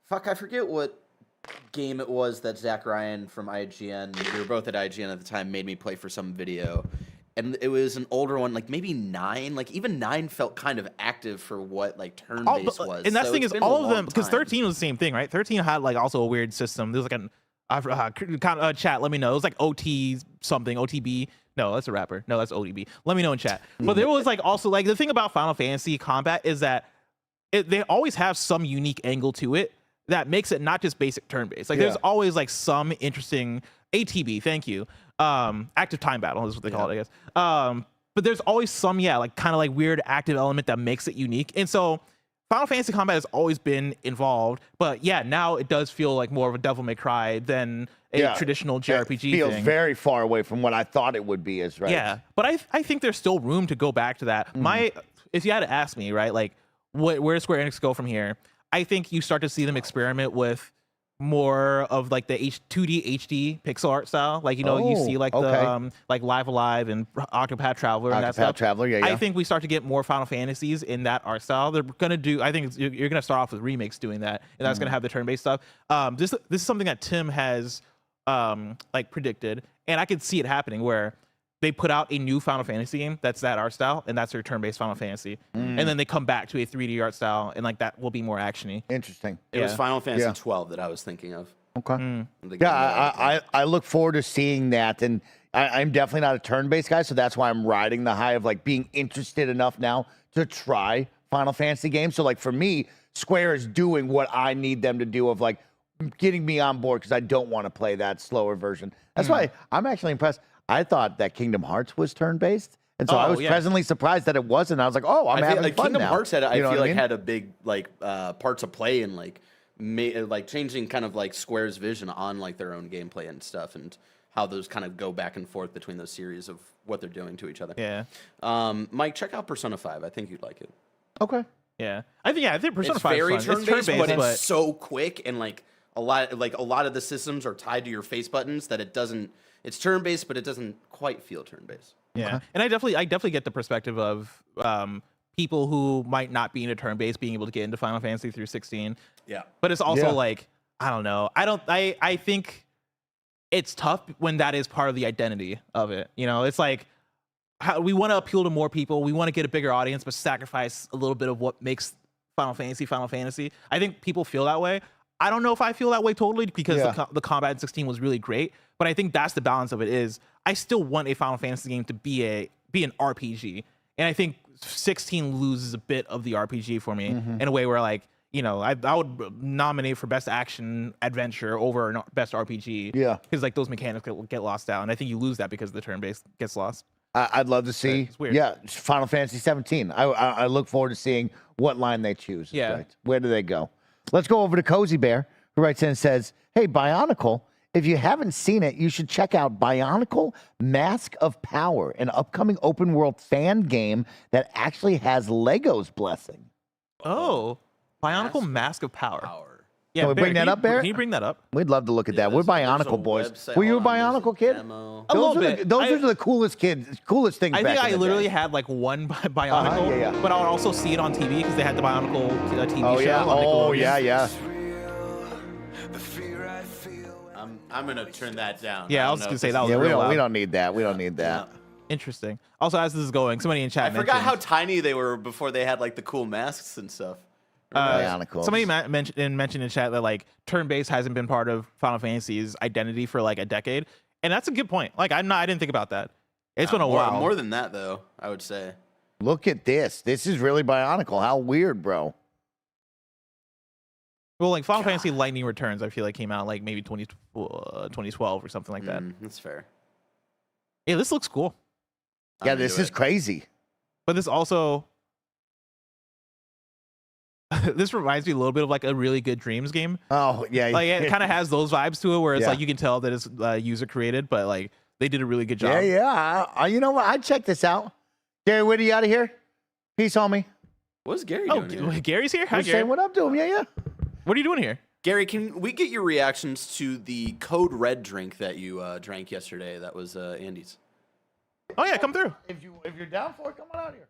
Fuck, I forget what game it was that Zach Ryan from IGN, we were both at IGN at the time, made me play for some video. And it was an older one, like maybe 9. Like even 9 felt kind of active for what like turn-based was. And that's so the thing it's is, been a all of long them, because time. 13 was the same thing, right? 13 had like also a weird system. There was like chat, let me know. It was like OT something, OTB. No, that's a rapper. No, that's ODB. Let me know in chat. But there was like also like the thing about Final Fantasy combat is that they always have some unique angle to it that makes it not just basic turn-based. Like there's always like some interesting ATB. Thank you. Active time battle is what they call it, I guess. But there's always some, like kind of like weird active element that makes it unique. And so Final Fantasy combat has always been involved, but now it does feel like more of a Devil May Cry than a traditional JRPG. It feels very far away from what I thought it would be. Right? Yeah, but I think there's still room to go back to that. If you had to ask me, right, like where does Square Enix go from here? I think you start to see them experiment with more of like the 2D HD pixel art style, like you see like the like Live Alive and Octopath Traveler and that stuff. Traveler, I think we start to get more Final Fantasies in that art style. They're gonna do. I think you're gonna start off with remakes doing that, and that's gonna have the turn-based stuff. This is something that Tim has like predicted, and I could see it happening where they put out a new Final Fantasy game that's that art style, and that's their turn-based Final Fantasy. And then they come back to a 3D art style, and like that will be more actiony. Interesting. It was Final Fantasy 12 that I was thinking of. Okay. Yeah, I look forward to seeing that, and I'm definitely not a turn-based guy, so that's why I'm riding the high of like being interested enough now to try Final Fantasy games. So like for me, Square is doing what I need them to do of like getting me on board because I don't want to play that slower version. That's why I'm actually impressed. I thought that Kingdom Hearts was turn-based, and so I was pleasantly surprised that it wasn't. I was like, "Oh, I'm having fun Kingdom now." Hearts had, I feel like, mean? had a big like parts of play and like changing kind of like Square's vision on like their own gameplay and stuff, and how those kind of go back and forth between those series of what they're doing to each other. Yeah. Mike, check out Persona 5. I think you'd like it. Okay. Yeah. I think Persona It's 5 very is fun. turn-based, but it's so quick and like a lot of the systems are tied to your face buttons that it doesn't. It's turn-based, but it doesn't quite feel turn-based. Yeah, and I definitely get the perspective of people who might not be in a turn-based being able to get into Final Fantasy through 16. Yeah, but it's also like I don't know. I think it's tough when that is part of the identity of it. It's like we want to appeal to more people. We want to get a bigger audience, but sacrifice a little bit of what makes Final Fantasy. I think people feel that way. I don't know if I feel that way totally because the combat in 16 was really great, but I think that's the balance of it. Is I still want a Final Fantasy game to be an RPG, and I think 16 loses a bit of the RPG for me in a way where like I would nominate for best action adventure over best RPG. Yeah, because like those mechanics get lost out, and I think you lose that because the turn-based gets lost. I'd love to see. It's weird. Yeah, Final Fantasy 17. I look forward to seeing what line they choose. Yeah, right. Where do they go? Let's go over to Cozy Bear, who writes in and says, "Hey, Bionicle, if you haven't seen it, you should check out Bionicle Mask of Power, an upcoming open world fan game that actually has Lego's blessing." Oh, Bionicle Mask of Power. Yeah, can we bring that up, Bear? Can you bring that up? We'd love to look at that. We're Bionicle boys. Were you a Bionicle kid? A little bit. Those are the coolest things. I think I literally had like one Bionicle, but I would also see it on TV because they had the Bionicle TV show. Oh yeah. I'm gonna turn that down. Yeah, I was gonna say that was real loud. we don't need that. We don't need that. Interesting. Also, as this is going, somebody in chat I forgot how mentioned, tiny they were before they had like the cool masks and stuff. somebody mentioned in chat that like turn-based hasn't been part of Final Fantasy's identity for like a decade, and that's a good point. Like I didn't think about that. It's been a while. More than that, though, I would say. Look at this. This is really Bionicle. How weird, bro. Well, like Final Fantasy Lightning Returns, I feel like came out like maybe 2012 or something like that. That's fair. Yeah, this looks cool. Yeah, this is crazy. But this also, this reminds me a little bit of like a really good Dreams game. Oh, yeah. Like it kind of has those vibes to it where it's like you can tell that it's user created, but like they did a really good job. Yeah. You know what? I'd check this out. Gary Whitty out of here. Peace, homie. What's Gary doing here? Gary's here? Hi, Just Gary. saying what up to him. Yeah. What are you doing here? Gary, can we get your reactions to the Code Red drink that you drank yesterday? That was Andy's. Oh yeah, come through. If you're down for it, come on out here.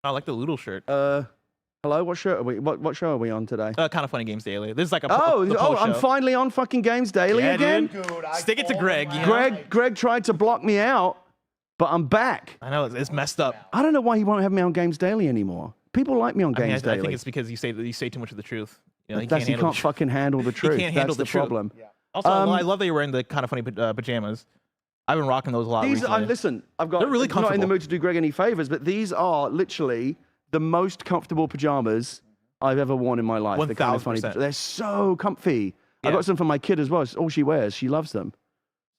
I like the Loodle shirt. Hello, what show are we? What show are we on today? Kinda Funny Games Daily. This is like a I'm finally on fucking Games Daily again. Dude. Stick it to Greg. You know? Greg tried to block me out, but I'm back. I know it's messed up. I don't know why he won't have me on Games Daily anymore. People like me on Games Daily. I think it's because you say too much of the truth. You know, he can't fucking handle the truth. He can't handle That's the the problem. Yeah. Also, I love that you're wearing the Kinda Funny pajamas. I've been rocking those a lot recently. Listen, They're really comfortable. I'm not in the mood to do Greg any favors, but these are literally the most comfortable pajamas I've ever worn in my life. 1,000%. They're so comfy. Yeah. I got some for my kid as well. It's all she wears. She loves them.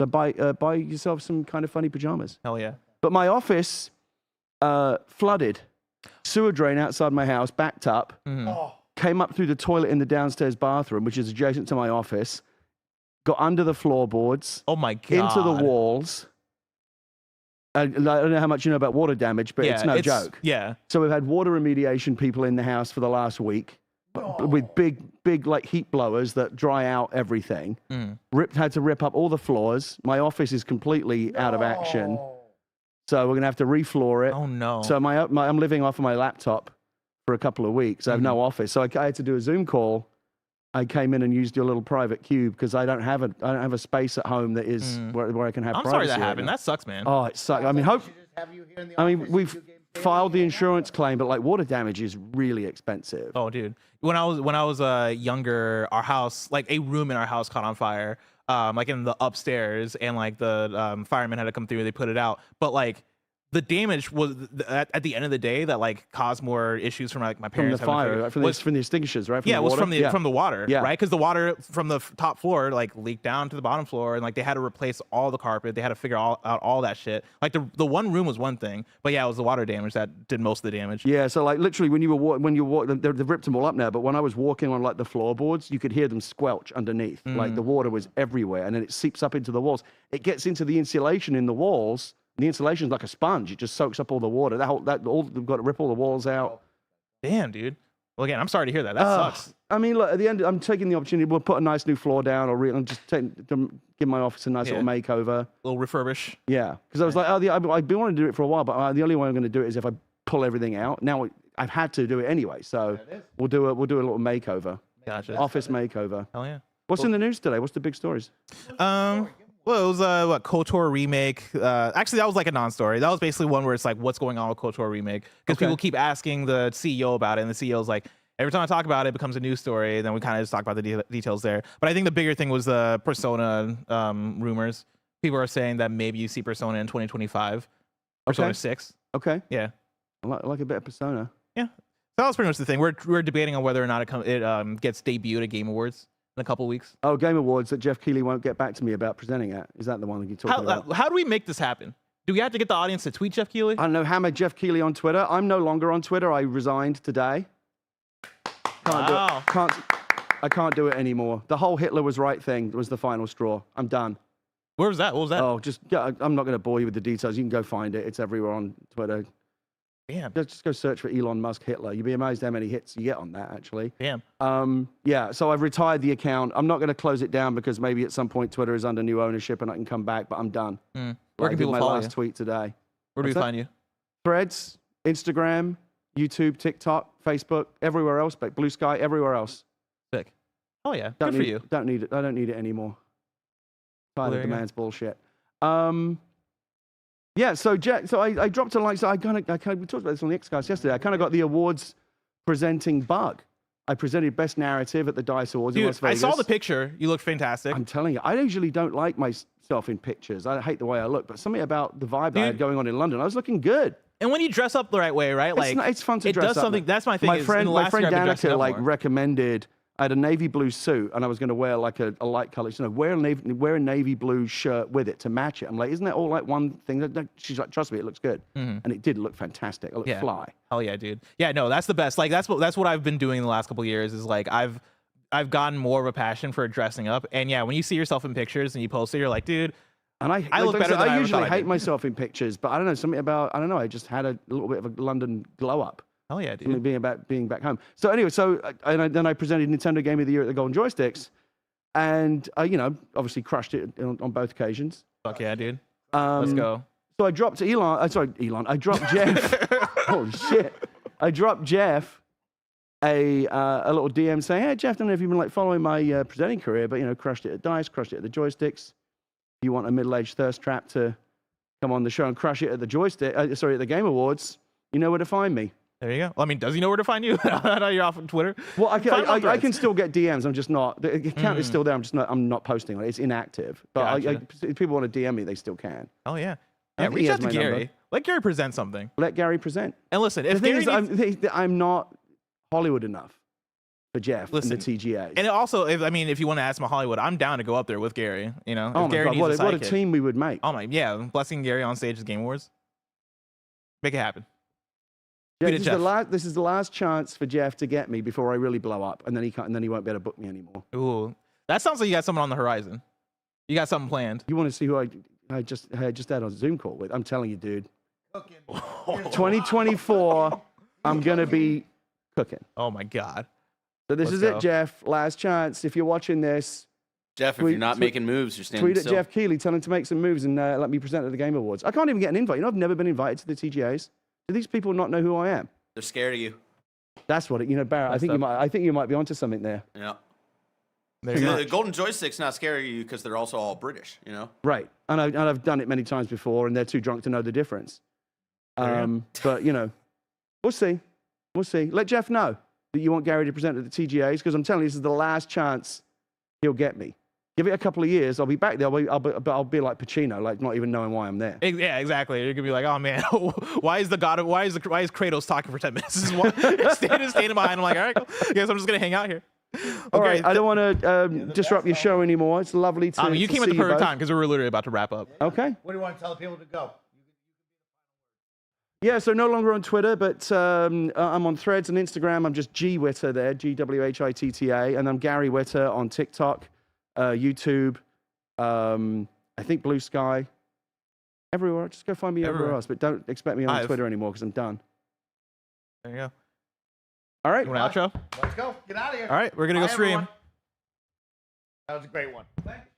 So buy yourself some Kinda Funny pajamas. Hell yeah. But my office flooded. Sewer drain outside my house backed up. Came up through the toilet in the downstairs bathroom, which is adjacent to my office. Got under the floorboards. Oh my god. Into the walls. I don't know how much you know about water damage, but it's no joke. Yeah. So we've had water remediation people in the house for the last week with big like heat blowers that dry out everything. Had to rip up all the floors. My office is completely out of action. So we're gonna have to refloor it. Oh no. So I'm living off of my laptop for a couple of weeks. I have no office, so I had to do a Zoom call. I came in and used your little private cube because I don't have a space at home that is where I can have. I'm privacy sorry that right happened. now. That sucks, man. Oh, it sucks. I mean, we've filed the insurance claim, but like water damage is really expensive. Oh, dude. When I was younger, our house, like a room in our house, caught on fire. Like in the upstairs, and like the firemen had to come through. They put it out, but like the damage was at the end of the day that like caused more issues from like my parents. From the fire, from the extinguishers, right? It was from the water, Yeah. right? Because the water from the top floor like leaked down to the bottom floor, and like they had to replace all the carpet. They had to figure out all that shit. Like the one room was one thing, but yeah, it was the water damage that did most of the damage. Yeah, so like literally when you walk, they've ripped them all up now. But when I was walking on like the floorboards, you could hear them squelch underneath. Like the water was everywhere, and then it seeps up into the walls. It gets into the insulation in the walls. The insulation is like a sponge. It just soaks up all the water. They've got to rip all the walls out. Damn, dude. Well, again, I'm sorry to hear that. That sucks. I mean, look, at the end, I'm taking the opportunity. We'll put a nice new floor down, or I'm just give my office a nice little makeover. A little refurbish. Yeah, because I was like, I've been wanting to do it for a while, but the only way I'm going to do it is if I pull everything out. Now I've had to do it anyway, so we'll do a little makeover. Gotcha. Office makeover. Hell yeah. What's in the news today? What's the big stories? Well, it was KOTOR remake. Actually, that was like a non-story. That was basically one where it's like, what's going on with KOTOR remake? Because people keep asking the CEO about it, and the CEO's like, every time I talk about it, it becomes a news story. And then we kind of just talk about the details there. But I think the bigger thing was the Persona rumors. People are saying that maybe you see Persona in 2025. Persona 6. Okay. Yeah. I like a bit of Persona. Yeah. So that was pretty much the thing. We're debating on whether or not it gets debuted at Game Awards in a couple weeks. Oh, Game Awards that Jeff Keighley won't get back to me about presenting at. Is that the one that you're talking about? How do we make this happen? Do we have to get the audience to tweet Jeff Keighley? I don't know. Hammer Jeff Keighley on Twitter. I'm no longer on Twitter. I resigned today. I can't do it anymore. The whole Hitler was right thing was the final straw. I'm done. Where was that? What was that? Oh, I'm not going to bore you with the details. You can go find it. It's everywhere on Twitter. Damn. Just go search for Elon Musk Hitler. You'd be amazed how many hits you get on that, actually. Damn. Yeah, so I've retired the account. I'm not going to close it down because maybe at some point Twitter is under new ownership and I can come back, but I'm done. Where I can did people my follow last you? tweet today. Where do we find you? Threads, Instagram, YouTube, TikTok, Facebook, everywhere else, but Blue Sky, everywhere else. Sick. Oh yeah, Don't good for need, you. Don't need it. I don't need it anymore. Tired there of you the go. man's bullshit. Yeah. So I dropped a like. So I kind of we talked about this on the Xcast yesterday. I kind of got the awards presenting bug. I presented best narrative at the DICE Awards in Dude, Las I Vegas. saw the picture. You look fantastic. I'm telling you, I usually don't like myself in pictures. I hate the way I look, but something about the vibe I had Dude. going on in London, I was looking good. And when you dress up the right way, right? Like It's fun to it dress does up. something. That's my thing. My is, in friend the last year I've been dressing Danica up like more. recommended. I had a navy blue suit, and I was going to wear like a light color. You know, wear a navy blue shirt with it to match it. I'm like, isn't that all like one thing? She's like, trust me, it looks good, and it did look fantastic. It looked fly. Hell yeah, dude. Yeah, no, that's the best. Like that's what I've been doing in the last couple of years. Is like I've gotten more of a passion for dressing up. And yeah, when you see yourself in pictures and you post it, you're like, dude. And I look better than I ever usually thought I hate did. myself in pictures, but I don't know, something about, I don't know, I just had a little bit of a London glow up. Hell yeah, Something dude. being back home. So anyway, then I presented Nintendo Game of the Year at the Golden Joysticks, and obviously crushed it on both occasions. Fuck yeah, dude. Let's go. So I dropped Elon. I dropped Jeff. Holy shit! I dropped Jeff a little DM saying, "Hey Jeff, I don't know if you've been like following my presenting career, but crushed it at DICE, crushed it at the Joysticks. If you want a middle-aged thirst trap to come on the show and crush it at the at the Game Awards, you know where to find me." There you go. Well, I mean, does he know where to find you? I know you're off on Twitter. Well, I Threads. can still get DMs. I'm just not. The account is still there. I'm not posting on it. It's inactive. But Gotcha. if people want to DM me, they still can. Oh yeah. I Yeah, think he reach has out to my Gary. number. Let Gary present something. Let Gary present. And listen, The if thing Gary is, needs, I'm not Hollywood enough for Jeff Listen, and the TGA. and also, if you want to ask him about Hollywood, I'm down to go up there with Gary. Oh if my Gary God, needs what a sidekick. team we would make. Oh my, yeah, blessing Gary on stage at Game Awards. Make it happen. Yeah, Tweet at Jeff. this is the last chance for Jeff to get me before I really blow up, and then he can't, and then he won't be able to book me anymore. Ooh, that sounds like you got someone on the horizon. You got something planned. You want to see who I just had a Zoom call with? I'm telling you, dude. 2024, I'm gonna be cooking. Oh my God. So this Let's is go. it, Jeff. Last chance. If you're watching this, Jeff, if Tweet- you're not tweet- making moves, you're standing tweet at still. Jeff Keighley, tell him to make some moves and let me present at the Game Awards. I can't even get an invite. I've never been invited to the TGAs. Do these people not know who I am? They're scared of you. That's what it. Barrett. I think you might be onto something there. Yeah. There you go. The Golden Joystick's not scary of you because they're also all British, Right. And I've done it many times before, and they're too drunk to know the difference. But we'll see. We'll see. Let Jeff know that you want Gary to present at the TGAs, because I'm telling you, this is the last chance he'll get me. Give it a couple of years, I'll be back there. I'll be like Pacino, like not even knowing why I'm there. Yeah, exactly. You're gonna be like, oh man, why is Kratos talking for 10 minutes? This is what standing behind. I'm like, all right, cool. Guess I'm just gonna hang out here. All right, I don't want to disrupt your show anymore. It's lovely to. You to came at see the you perfect both. time because we were literally about to wrap up. Okay. What do you want to tell the people to go? Yeah, so no longer on Twitter, but I'm on Threads and Instagram. I'm just G Witter there, GWHITTA, and I'm Gary Witter on TikTok, YouTube, I think Blue Sky, everywhere. Just go find me everywhere else, but don't expect me on Twitter anymore because I'm done. There you go. All right. You want an outro? Let's go. Get out of here. All right, we're gonna go Bye, stream. everyone. That was a great one. Thanks.